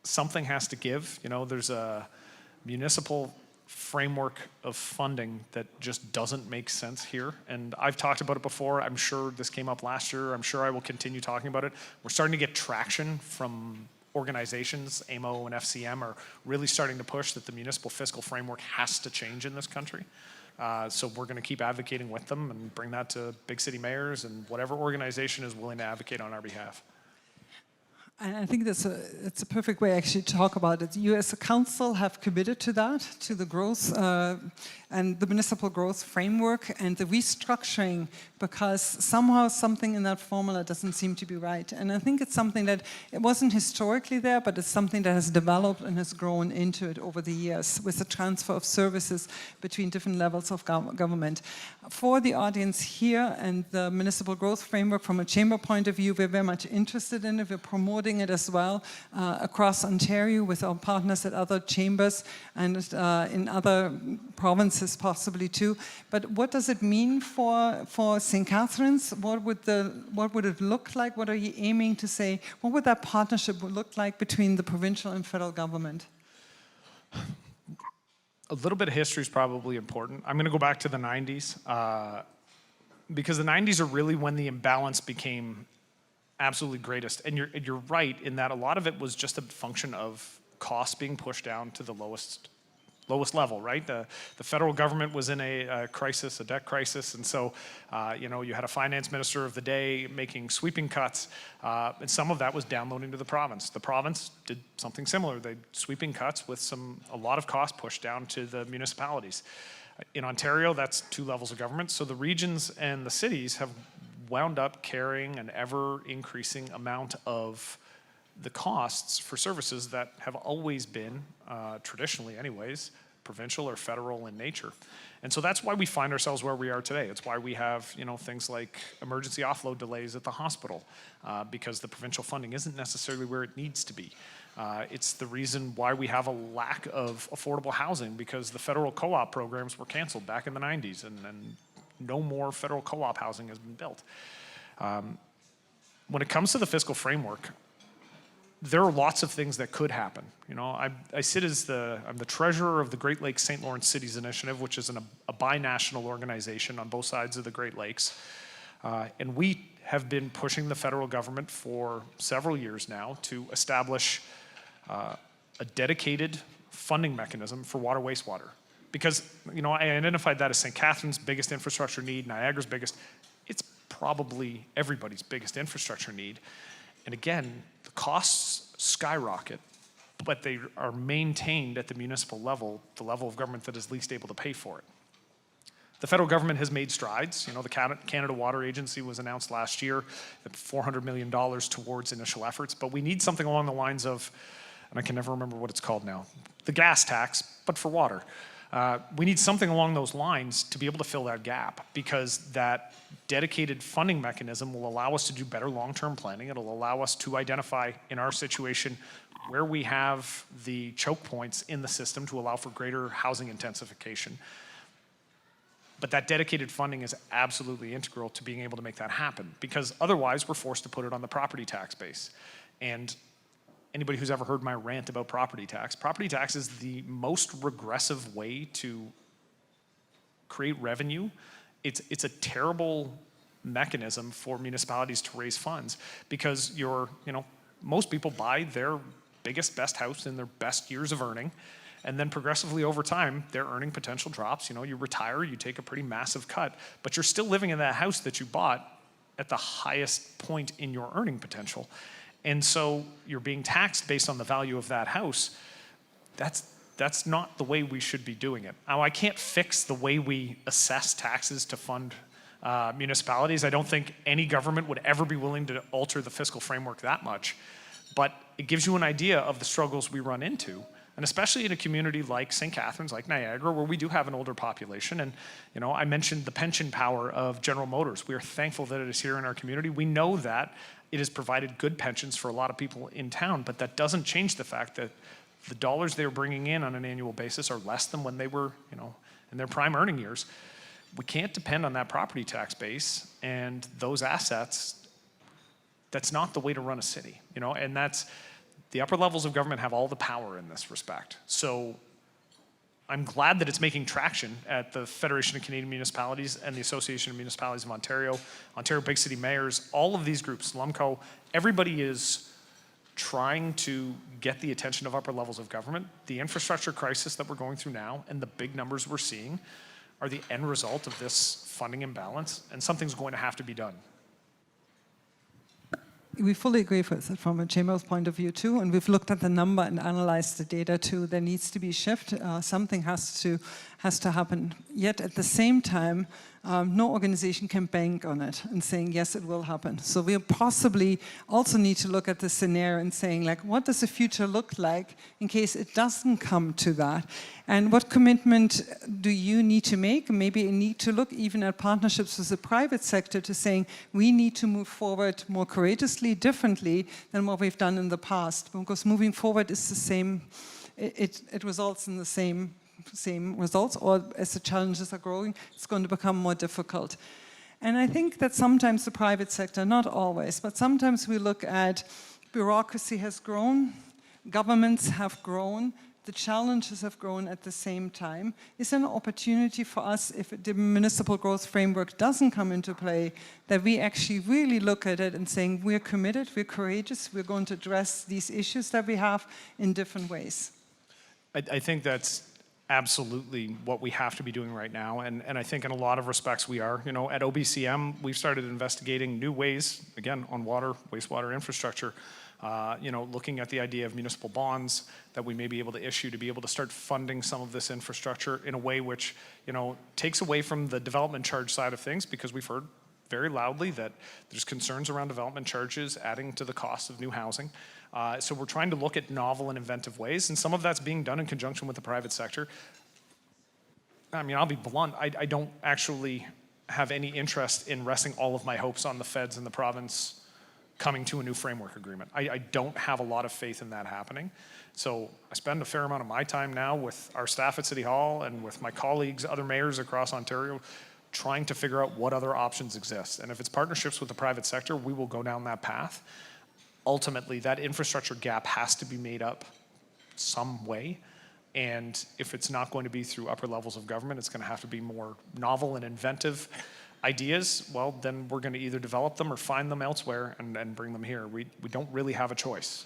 something has to give. There's a municipal framework of funding that just doesn't make sense here. And I've talked about it before. I'm sure this came up last year. I'm sure I will continue talking about it. We're starting to get traction from organizations. AMO and FCM are really starting to push that the municipal fiscal framework has to change in this country. So we're going to keep advocating with them and bring that to big city mayors and whatever organization is willing to advocate on our behalf. And I think it's a perfect way actually to talk about it. You as a council have committed to that, to the growth and the municipal growth framework and the restructuring, because somehow something in that formula doesn't seem to be right. And I think it's something that it wasn't historically there, but it's something that has developed and has grown into it over the years with the transfer of services between different levels of government. For the audience here and the municipal growth framework, from a chamber point of view, we're very much interested in it. We're promoting it as well across Ontario with our partners at other chambers and in other provinces possibly too. But what does it mean for St. Catharines? What would it look like? What are you aiming to say? What would that partnership look like between the provincial and federal government? A little bit of history is probably important. I'm going to go back to the 90s because the 90s are really when the imbalance became absolutely greatest. And you're right in that a lot of it was just a function of costs being pushed down to the lowest level, right? The federal government was in a crisis, a debt crisis, and so you had a finance minister of the day making sweeping cuts, and some of that was downloading to the province. The province did something similar. They sweeping cuts with a lot of cost pushed down to the municipalities. In Ontario, that's 2 levels of government, so the regions and the cities have wound up carrying an ever-increasing amount of the costs for services that have always been, traditionally anyways, provincial or federal in nature. And so that's why we find ourselves where we are today. It's why we have things like emergency offload delays at the hospital, because the provincial funding isn't necessarily where it needs to be. It's the reason why we have a lack of affordable housing, because the federal co-op programs were canceled back in the 90s, and no more federal co-op housing has been built. When it comes to the fiscal framework, there are lots of things that could happen. I sit as I'm the treasurer of the Great Lakes St. Lawrence Cities Initiative, which is a bi-national organization on both sides of the Great Lakes. And we have been pushing the federal government for several years now to establish a dedicated funding mechanism for water wastewater. Because I identified that as St. Catharines' biggest infrastructure need, Niagara's biggest. It's probably everybody's biggest infrastructure need. And again, the costs skyrocket, but they are maintained at the municipal level, the level of government that is least able to pay for it. The federal government has made strides. The Canada Water Agency was announced last year at $400 million towards initial efforts, but we need something along the lines of, and I can never remember what it's called now, the gas tax, but for water. We need something along those lines to be able to fill that gap, because that dedicated funding mechanism will allow us to do better long-term planning. It'll allow us to identify, in our situation, where we have the choke points in the system to allow for greater housing intensification. But that dedicated funding is absolutely integral to being able to make that happen, because otherwise we're forced to put it on the property tax base. And anybody who's ever heard my rant about property tax is the most regressive way to create revenue. It's a terrible mechanism for municipalities to raise funds, because most people buy their biggest, best house in their best years of earning, and then progressively over time, their earning potential drops. You retire, you take a pretty massive cut, but you're still living in that house that you bought at the highest point in your earning potential. And so you're being taxed based on the value of that house. That's not the way we should be doing it. Now, I can't fix the way we assess taxes to fund municipalities. I don't think any government would ever be willing to alter the fiscal framework that much. But it gives you an idea of the struggles we run into, and especially in a community like St. Catharines, like Niagara, where we do have an older population. And I mentioned the pension power of General Motors. We are thankful that it is here in our community. We know that it has provided good pensions for a lot of people in town, but that doesn't change the fact that the dollars they're bringing in on an annual basis are less than when they were, in their prime earning years. We can't depend on that property tax base and those assets. That's not the way to run a city, and that's, the upper levels of government have all the power in this respect. So I'm glad that it's making traction at the Federation of Canadian Municipalities and the Association of Municipalities of Ontario, Ontario Big City Mayors, all of these groups, LUMCO, everybody is trying to get the attention of upper levels of government. The infrastructure crisis that we're going through now and the big numbers we're seeing are the end result of this funding imbalance, and something's going to have to be done. We fully agree with it from a Chamber's point of view too, and we've looked at the number and analyzed the data too. There needs to be a shift. Something has to happen. Yet at the same time, no organization can bank on it and saying, yes, it will happen. So we possibly also need to look at the scenario and saying, what does the future look like in case it doesn't come to that? And what commitment do you need to make? Maybe you need to look even at partnerships with the private sector to saying, we need to move forward more courageously, differently than what we've done in the past. Because moving forward is the same, it results in the same results, or as the challenges are growing, it's going to become more difficult. And I think that sometimes the private sector, not always, but sometimes we look at bureaucracy has grown, governments have grown, the challenges have grown at the same time. It's an opportunity for us, if the municipal growth framework doesn't come into play, that we actually really look at it and saying, we're committed, we're courageous, we're going to address these issues that we have in different ways. I think that's absolutely what we have to be doing right now, and I think in a lot of respects we are. At OBCM, we've started investigating new ways, again, on water, wastewater infrastructure, looking at the idea of municipal bonds that we may be able to issue to be able to start funding some of this infrastructure in a way which, takes away from the development charge side of things, because we've heard very loudly that there's concerns around development charges adding to the cost of new housing. So we're trying to look at novel and inventive ways, and some of that's being done in conjunction with the private sector. I'll be blunt, I don't actually have any interest in resting all of my hopes on the feds and the province coming to a new framework agreement. I don't have a lot of faith in that happening. So I spend a fair amount of my time now with our staff at City Hall and with my colleagues, other mayors across Ontario, trying to figure out what other options exist. And if it's partnerships with the private sector, we will go down that path. Ultimately, that infrastructure gap has to be made up some way. And if it's not going to be through upper levels of government, it's going to have to be more novel and inventive ideas. Well, then we're going to either develop them or find them elsewhere and bring them here. We don't really have a choice.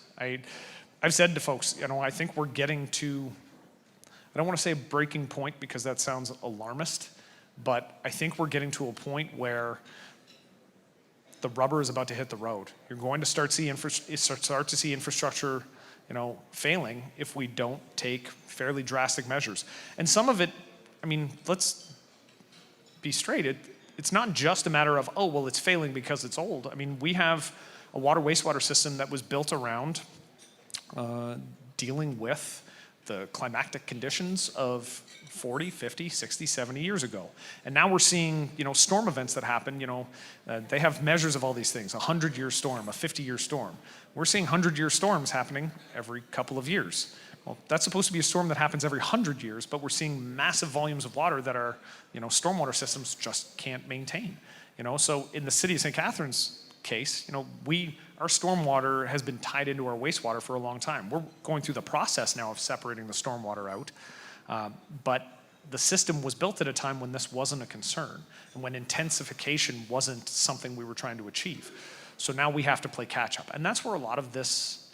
I've said to folks, I think we're getting to, I don't want to say a breaking point because that sounds alarmist, but I think we're getting to a point where the rubber is about to hit the road. You're going to start to see infrastructure, failing if we don't take fairly drastic measures. And some of it, let's be straight. It's not just a matter of, it's failing because it's old. We have a water wastewater system that was built around dealing with the climatic conditions of 40, 50, 60, 70 years ago. And now we're seeing, storm events that happen, they have measures of all these things, a 100-year storm, a 50-year storm. We're seeing 100-year storms happening every couple of years. Well, that's supposed to be a storm that happens every 100 years, but we're seeing massive volumes of water that our, stormwater systems just can't maintain. So in the city of St. Catharines case, our stormwater has been tied into our wastewater for a long time. We're going through the process now of separating the stormwater out, but the system was built at a time when this wasn't a concern and when intensification wasn't something we were trying to achieve. So now we have to play catch up, and that's where a lot of this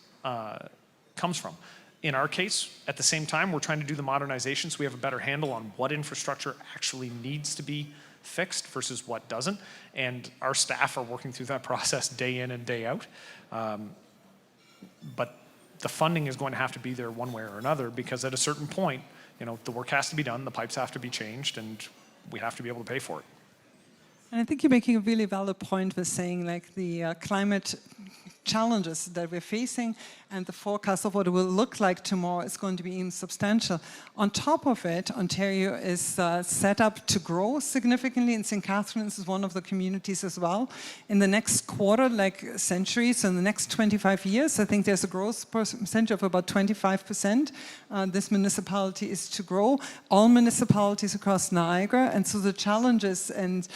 comes from. In our case, at the same time, we're trying to do the modernization so we have a better handle on what infrastructure actually needs to be fixed versus what doesn't. And our staff are working through that process day in and day out. But the funding is going to have to be there one way or another, because at a certain point, the work has to be done, the pipes have to be changed, and we have to be able to pay for it. And I think you're making a really valid point with saying, like, the climate challenges that we're facing and the forecast of what it will look like tomorrow is going to be even substantial. On top of it, Ontario is set up to grow significantly, and St. Catharines is one of the communities as well. In the next quarter, like centuries, so in the next 25 years, I think there's a growth percentage of about 25%. This municipality is to grow. All municipalities across Niagara, and so the challenges and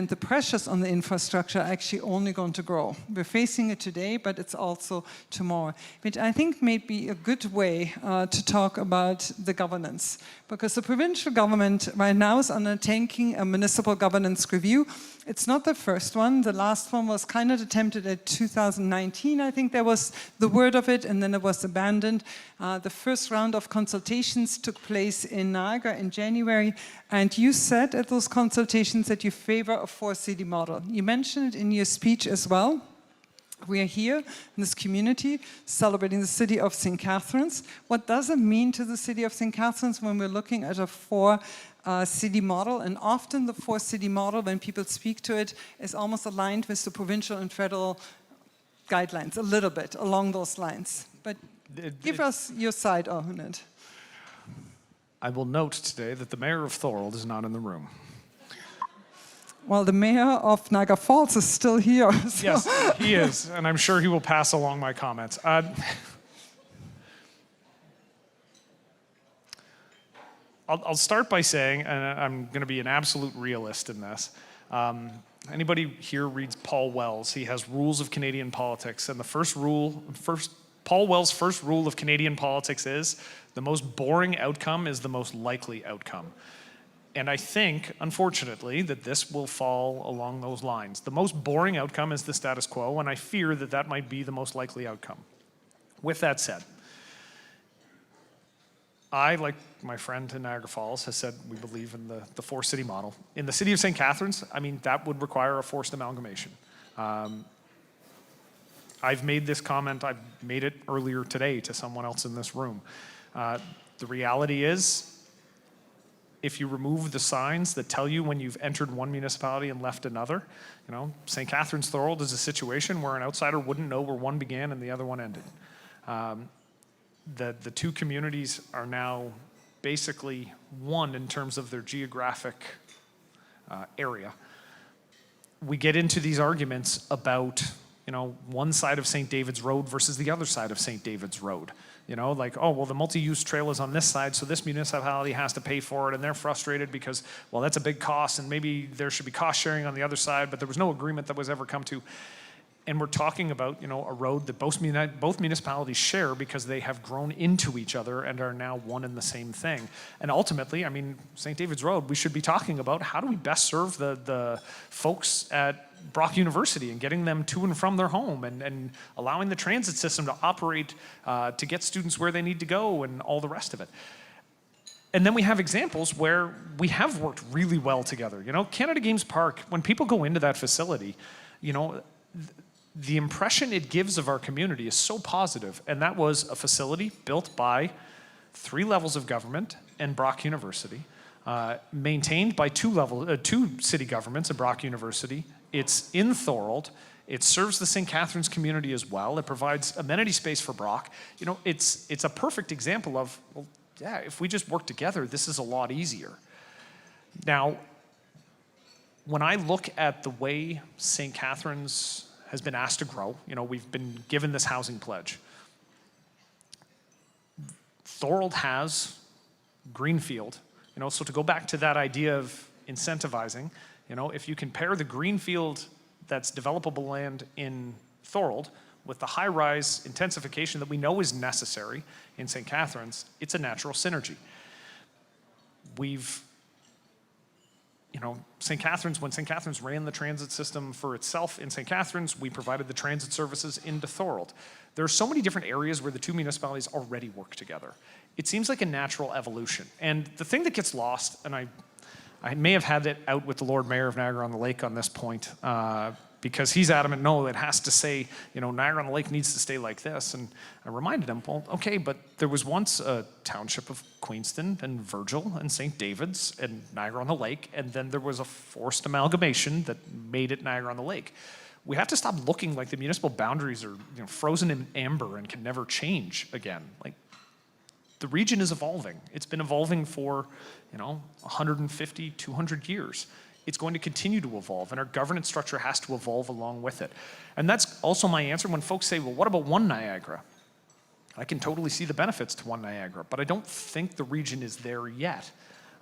the pressures on the infrastructure are actually only going to grow. We're facing it today, but it's also tomorrow. Which I think may be a good way to talk about the governance, because the provincial government right now is undertaking a municipal governance review. It's not the first one. The last one was kind of attempted at 2019. I think there was the word of it, and then it was abandoned. The first round of consultations took place in Niagara in January, and you said at those consultations that you favor a 4-city model. You mentioned it in your speech as well. We are here in this community celebrating the city of St. Catharines. What does it mean to the city of St. Catharines when we're looking at a 4-city model? And often the 4-city model, when people speak to it, is almost aligned with the provincial and federal guidelines, a little bit along those lines. But give us your side on it. I will note today that the mayor of Thorold is not in the room. Well, the mayor of Niagara Falls is still here. So. Yes, he is, and I'm sure he will pass along my comments. I'll start by saying, and I'm going to be an absolute realist in this, anybody here reads Paul Wells? He has Rules of Canadian Politics, and Paul Wells' first rule of Canadian politics is, the most boring outcome is the most likely outcome. And I think, unfortunately, that this will fall along those lines. The most boring outcome is the status quo, and I fear that that might be the most likely outcome. With that said, I, like my friend in Niagara Falls, has said we believe in the 4-city model. In the city of St. Catharines, that would require a forced amalgamation. I've made this comment, I made it earlier today to someone else in this room. The reality is, if you remove the signs that tell you when you've entered one municipality and left another, St. Catharines Thorold is a situation where an outsider wouldn't know where one began and the other one ended. The two communities are now basically one in terms of their geographic area. We get into these arguments about one side of St. David's Road versus the other side of St. David's Road. Like, oh, well, the multi-use trail is on this side, so this municipality has to pay for it, and they're frustrated because, well, that's a big cost, and maybe there should be cost sharing on the other side, but there was no agreement that was ever come to. And we're talking about, a road that both municipalities share because they have grown into each other and are now one and the same thing. And ultimately, St. David's Road, we should be talking about how do we best serve the folks at Brock University and getting them to and from their home and allowing the transit system to operate to get students where they need to go and all the rest of it. And then we have examples where we have worked really well together. Canada Games Park, when people go into that facility, the impression it gives of our community is so positive. And that was a facility built by 3 levels of government and Brock University, maintained by 2 city governments and Brock University. It's in Thorold. It serves the St. Catharines community as well. It provides amenity space for Brock. It's a perfect example of, well, yeah, if we just work together, this is a lot easier. Now, when I look at the way St. Catharines has been asked to grow, we've been given this housing pledge. Thorold has greenfield, so to go back to that idea of incentivizing, if you compare the greenfield that's developable land in Thorold with the high-rise intensification that we know is necessary in St. Catharines, it's a natural synergy. St. Catharines, when St. Catharines ran the transit system for itself in St. Catharines, we provided the transit services into Thorold. There are so many different areas where the two municipalities already work together. It seems like a natural evolution. And the thing that gets lost, and I may have had it out with the Lord Mayor of Niagara-on-the-Lake on this point, because he's adamant, no, it has to say, Niagara-on-the-Lake needs to stay like this. And I reminded him, well, okay, but there was once a township of Queenston and Virgil and St. David's and Niagara-on-the-Lake, and then there was a forced amalgamation that made it Niagara-on-the-Lake. We have to stop looking like the municipal boundaries are frozen in amber and can never change again. Like, the region is evolving. It's been evolving for 150, 200 years. It's going to continue to evolve, and our governance structure has to evolve along with it. And that's also my answer when folks say, well, what about one Niagara? I can totally see the benefits to one Niagara, but I don't think the region is there yet.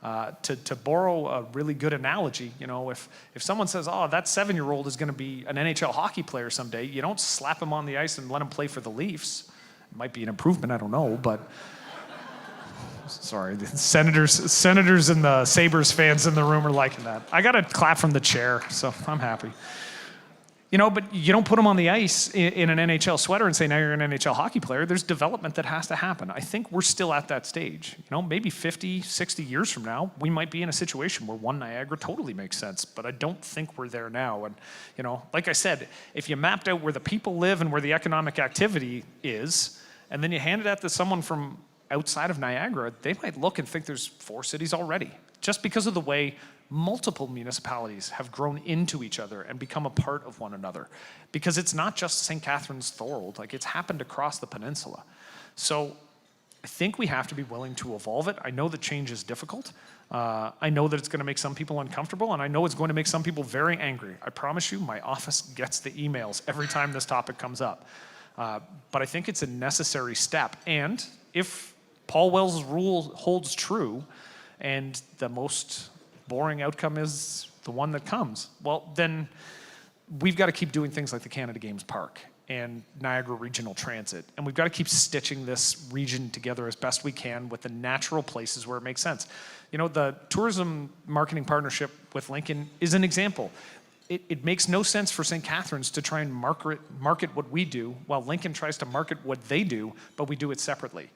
To borrow a really good analogy, if someone says, oh, that 7-year-old is going to be an NHL hockey player someday, you don't slap him on the ice and let him play for the Leafs. It might be an improvement, I don't know, but... Sorry, the Senators and the Sabres fans in the room are liking that. I got a clap from the chair, so I'm happy. But you don't put them on the ice in an NHL sweater and say, now you're an NHL hockey player. There's development that has to happen. I think we're still at that stage. Maybe 50, 60 years from now, we might be in a situation where one Niagara totally makes sense, but I don't think we're there now. And, like I said, if you mapped out where the people live and where the economic activity is, and then you hand it out to someone from outside of Niagara, they might look and think there's 4 cities already, just because of the way multiple municipalities have grown into each other and become a part of one another. Because it's not just St. Catharines Thorold, like it's happened across the peninsula. So I think we have to be willing to evolve it. I know that change is difficult. I know that it's gonna make some people uncomfortable, and I know it's going to make some people very angry. I promise you, my office gets the emails every time this topic comes up. But I think it's a necessary step. And if Paul Wells' rule holds true, and the most boring outcome is the one that comes, well, then we've got to keep doing things like the Canada Games Park and Niagara Regional Transit, and we've got to keep stitching this region together as best we can with the natural places where it makes sense. The tourism marketing partnership with Lincoln is an example. It makes no sense for St. Catharines to try and market what we do while Lincoln tries to market what they do, but we do it separately.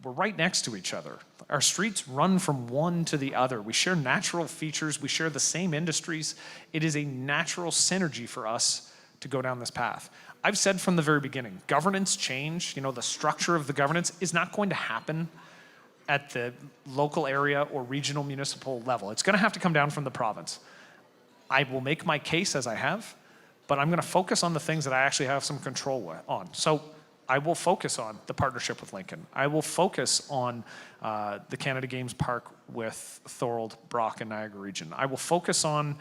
We're right next to each other. Our streets run from one to the other. We share natural features. We share the same industries. It is a natural synergy for us to go down this path. I've said from the very beginning, governance change, the structure of the governance is not going to happen at the local area or regional municipal level. It's going to have to come down from the province. I will make my case as I have, but I'm going to focus on the things that I actually have some control on. So I will focus on the partnership with Lincoln. I will focus on the Canada Games Park with Thorold, Brock, and Niagara Region. I will focus on,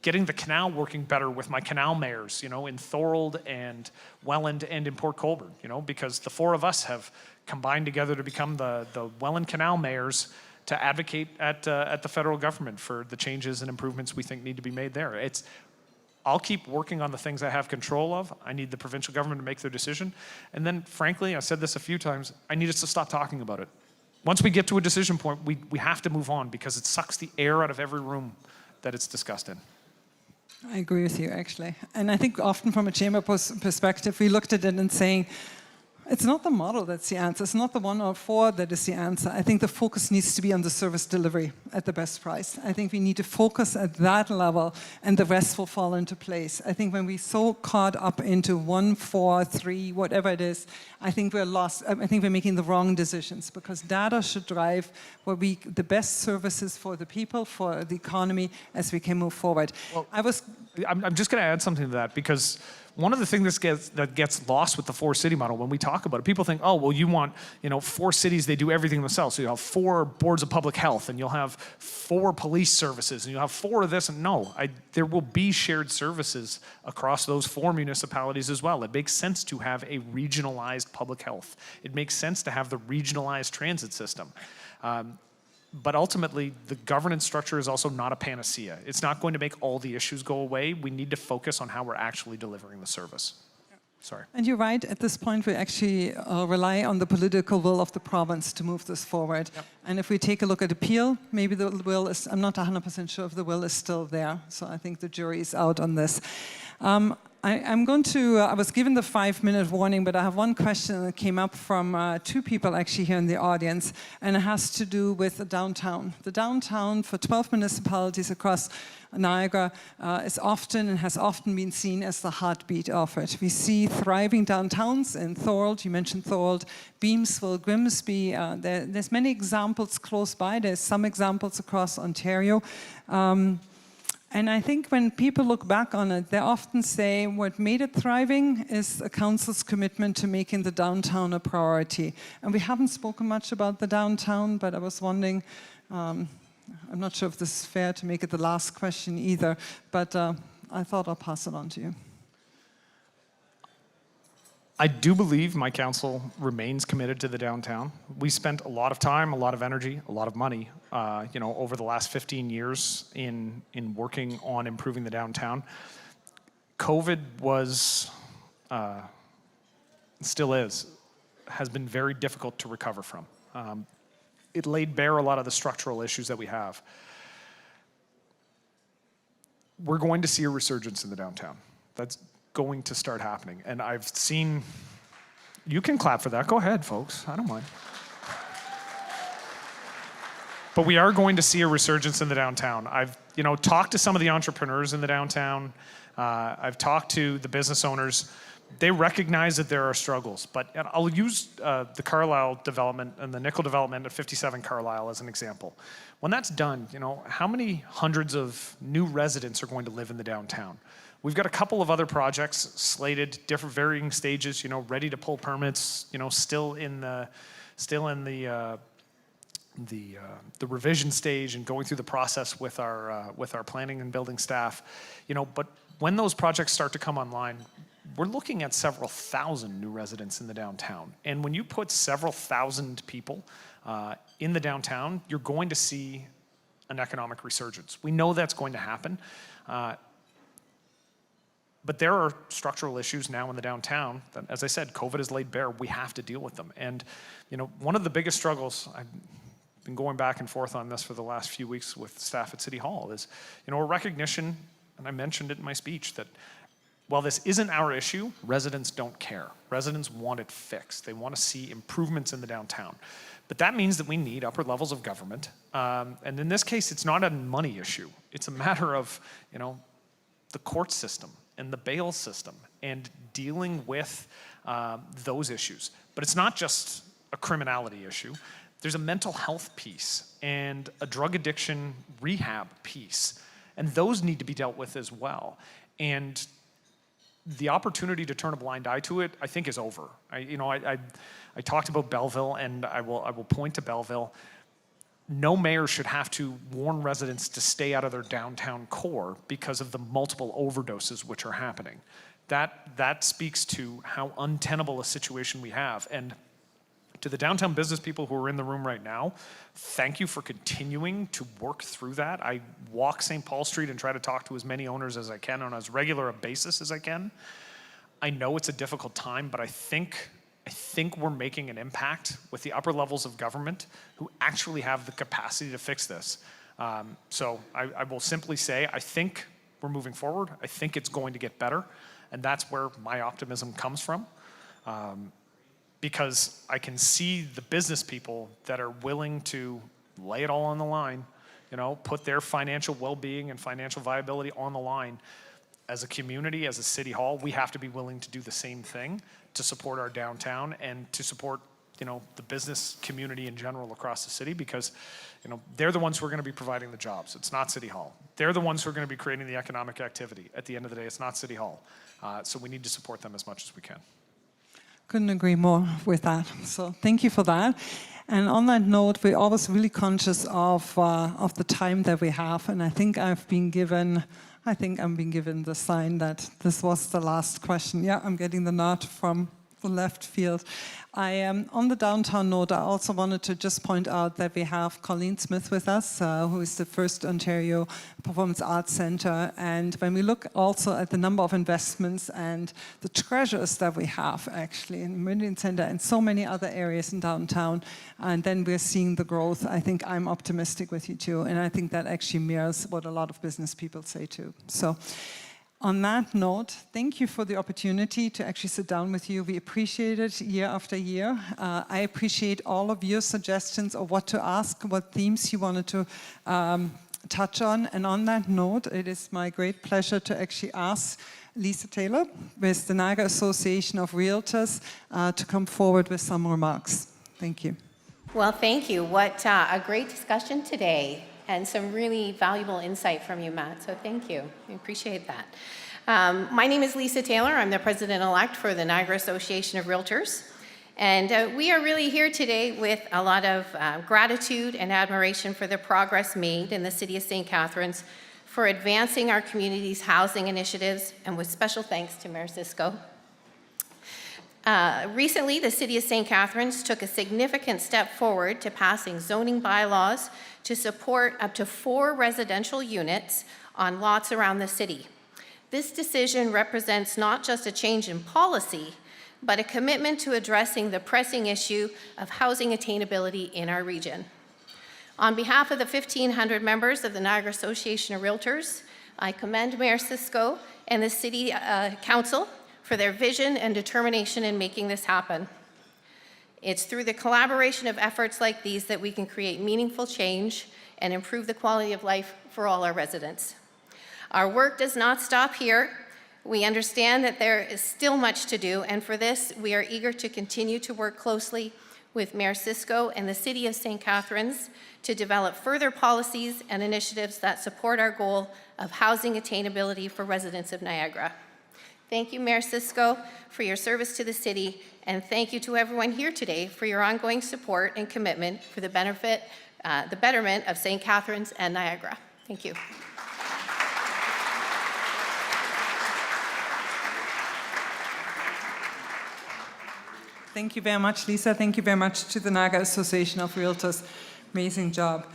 getting the canal working better with my canal mayors, in Thorold and Welland and in Port Colborne, because the 4 of us have combined together to become the Welland Canal mayors to advocate at the federal government for the changes and improvements we think need to be made there. I'll keep working on the things I have control of. I need the provincial government to make their decision. And then, frankly, I said this a few times, I need us to stop talking about it. Once we get to a decision point, we have to move on because it sucks the air out of every room that it's discussed in. I agree with you, actually. And I think often from a chamber perspective, we looked at it and saying, it's not the model that's the answer. It's not the 1 or 4 that is the answer. I think the focus needs to be on the service delivery at the best price. I think we need to focus at that level, and the rest will fall into place. I think when we're so caught up into 1, 4, 3, whatever it is, I think we're lost. I think we're making the wrong decisions, because data should drive the best services for the people, for the economy, as we can move forward. Well, I was I'm just going to add something to that, because one of the things that gets lost with the 4-city model when we talk about it, people think, oh, well, you want 4 cities, they do everything themselves. So you'll have 4 boards of public health, and you'll have 4 police services, and you'll have 4 of this. And no, there will be shared services across those 4 municipalities as well. It makes sense to have a regionalized public health. It makes sense to have the regionalized transit system. But ultimately, the governance structure is also not a panacea. It's not going to make all the issues go away. We need to focus on how we're actually delivering the service. Sorry. And you're right, at this point we actually rely on the political will of the province to move this forward. Yep. And if we take a look at appeal, maybe the will is, I'm not 100% sure if the will is still there. So I think the jury is out on this. I was given the 5-minute warning, but I have one question that came up from 2 people actually here in the audience, and it has to do with the downtown. The downtown for 12 municipalities across Niagara is often and has often been seen as the heartbeat of it. We see thriving downtowns in Thorold, you mentioned Thorold, Beamsville, Grimsby. There's many examples close by. There's some examples across Ontario. And I think when people look back on it, they often say what made it thriving is the council's commitment to making the downtown a priority. And we haven't spoken much about the downtown, but I was wondering, I'm not sure if this is fair to make it the last question either, but I thought I'll pass it on to you. I do believe my council remains committed to the downtown. We spent a lot of time, a lot of energy, a lot of money, over the last 15 years in working on improving the downtown. COVID was, still is, has been very difficult to recover from. It laid bare a lot of the structural issues that we have. We're going to see a resurgence in the downtown. That's going to start happening. And I've seen, you can clap for that. Go ahead, folks. I don't mind. But we are going to see a resurgence in the downtown. I've talked to some of the entrepreneurs in the downtown. I've talked to the business owners. They recognize that there are struggles, but I'll use the Carlisle development and the nickel development at 57 Carlisle as an example. When that's done, how many hundreds of new residents are going to live in the downtown? We've got a couple of other projects slated, different varying stages, ready to pull permits, still in the revision stage and going through the process with our planning and building staff, But when those projects start to come online, we're looking at several thousand new residents in the downtown. And when you put several thousand people in the downtown, you're going to see an economic resurgence. We know that's going to happen. But there are structural issues now in the downtown that, as I said, COVID has laid bare. We have to deal with them. And, one of the biggest struggles, I've been going back and forth on this for the last few weeks with staff at City Hall, is, a recognition, and I mentioned it in my speech, that while this isn't our issue, residents don't care. Residents want it fixed. They want to see improvements in the downtown. But that means that we need upper levels of government. And in this case, it's not a money issue. It's a matter of, the court system and the bail system and dealing with those issues. But it's not just a criminality issue. There's a mental health piece and a drug addiction rehab piece. And those need to be dealt with as well. And the opportunity to turn a blind eye to it, I think, is over. I talked about Belleville, and I will point to Belleville. No mayor should have to warn residents to stay out of their downtown core because of the multiple overdoses which are happening. That speaks to how untenable a situation we have. And to the downtown business people who are in the room right now, thank you for continuing to work through that. I walk St. Paul Street and try to talk to as many owners as I can on as regular a basis as I can. I know it's a difficult time, but I think we're making an impact with the upper levels of government who actually have the capacity to fix this. So I will simply say, I think we're moving forward. I think it's going to get better. And that's where my optimism comes from. Because I can see the business people that are willing to lay it all on the line, put their financial well-being and financial viability on the line. As a community, as a city hall, we have to be willing to do the same thing to support our downtown and to support, the business community in general across the city, because, they're the ones who are going to be providing the jobs. It's not City Hall. They're the ones who are going to be creating the economic activity. At the end of the day, it's not City Hall. So we need to support them as much as we can. Couldn't agree more with that. So thank you for that. And on that note, we're always really conscious of the time that we have. And I think I'm being given the sign that this was the last question. Yeah, I'm getting the nod from the left field. On the downtown note, I also wanted to just point out that we have Colleen Smith with us, who is the first Ontario Performance Arts Centre. And when we look also at the number of investments and the treasures that we have actually in Meridian Centre and so many other areas in downtown, and then we're seeing the growth, I think I'm optimistic with you too. And I think that actually mirrors what a lot of business people say too. So, on that note, thank you for the opportunity to actually sit down with you. We appreciate it year after year. I appreciate all of your suggestions of what to ask, what themes you wanted to touch on. And on that note, it is my great pleasure to actually ask Lisa Taylor with the Niagara Association of Realtors to come forward with some remarks. Thank you. Well, thank you. What a great discussion today, and some really valuable insight from you, Matt. So thank you. I appreciate that. My name is Lisa Taylor. I'm the president-elect for the Niagara Association of Realtors. And we are really here today with a lot of gratitude and admiration for the progress made in the city of St. Catharines for advancing our community's housing initiatives, and with special thanks to Mayor Siscoe. Recently, the city of St. Catharines took a significant step forward to passing zoning bylaws to support up to 4 residential units on lots around the city. This decision represents not just a change in policy, but a commitment to addressing the pressing issue of housing attainability in our region. On behalf of the 1,500 members of the Niagara Association of Realtors, I commend Mayor Siscoe and the City Council for their vision and determination in making this happen. It's through the collaboration of efforts like these that we can create meaningful change and improve the quality of life for all our residents. Our work does not stop here. We understand that there is still much to do, and for this, we are eager to continue to work closely with Mayor Siscoe and the City of St. Catharines to develop further policies and initiatives that support our goal of housing attainability for residents of Niagara. Thank you, Mayor Siscoe, for your service to the city, and thank you to everyone here today for your ongoing support and commitment for the betterment of St. Catharines and Niagara. Thank you. Thank you very much, Lisa. Thank you very much to the Niagara Association of Realtors. Amazing job.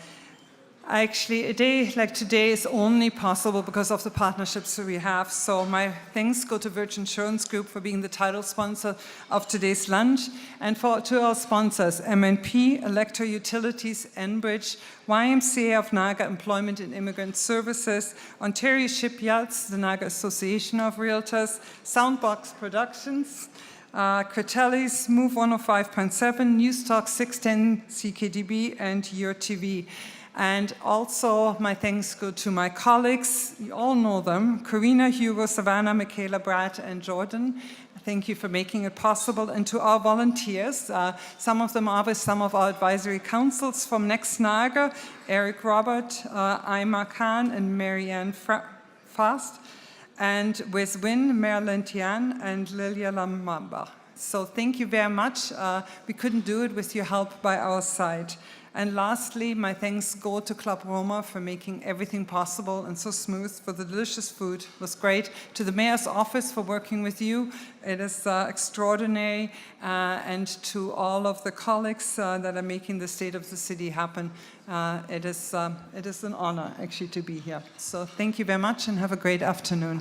Actually, a day like today is only possible because of the partnerships we have. So my thanks go to Verge Insurance Group for being the title sponsor of today's lunch, and to our sponsors, MNP, Electro Utilities, Enbridge, YMCA of Niagara Employment and Immigrant Services, Ontario Shipyards, the Niagara Association of Realtors, Soundbox Productions, Cretelli's, Move 105.7, News Talk 610, CKDB, and Your TV. And also my thanks go to my colleagues, you all know them, Karina, Hugo, Savannah, Michaela, Brad, and Jordan. Thank you for making it possible. And to our volunteers, some of them are with some of our advisory councils from Next Niagara, Eric Robert, Aima Khan, and Marianne Fast, and with Win, Marilyn Tian, and Lilia Lamamba. So thank you very much. We couldn't do it with your help by our side. And lastly, my thanks go to Club Roma for making everything possible and so smooth, for the delicious food. It was great. To the Mayor's office for working with you. It is extraordinary. And to all of the colleagues that are making the state of the city happen, it is an honor actually to be here. So thank you very much and have a great afternoon.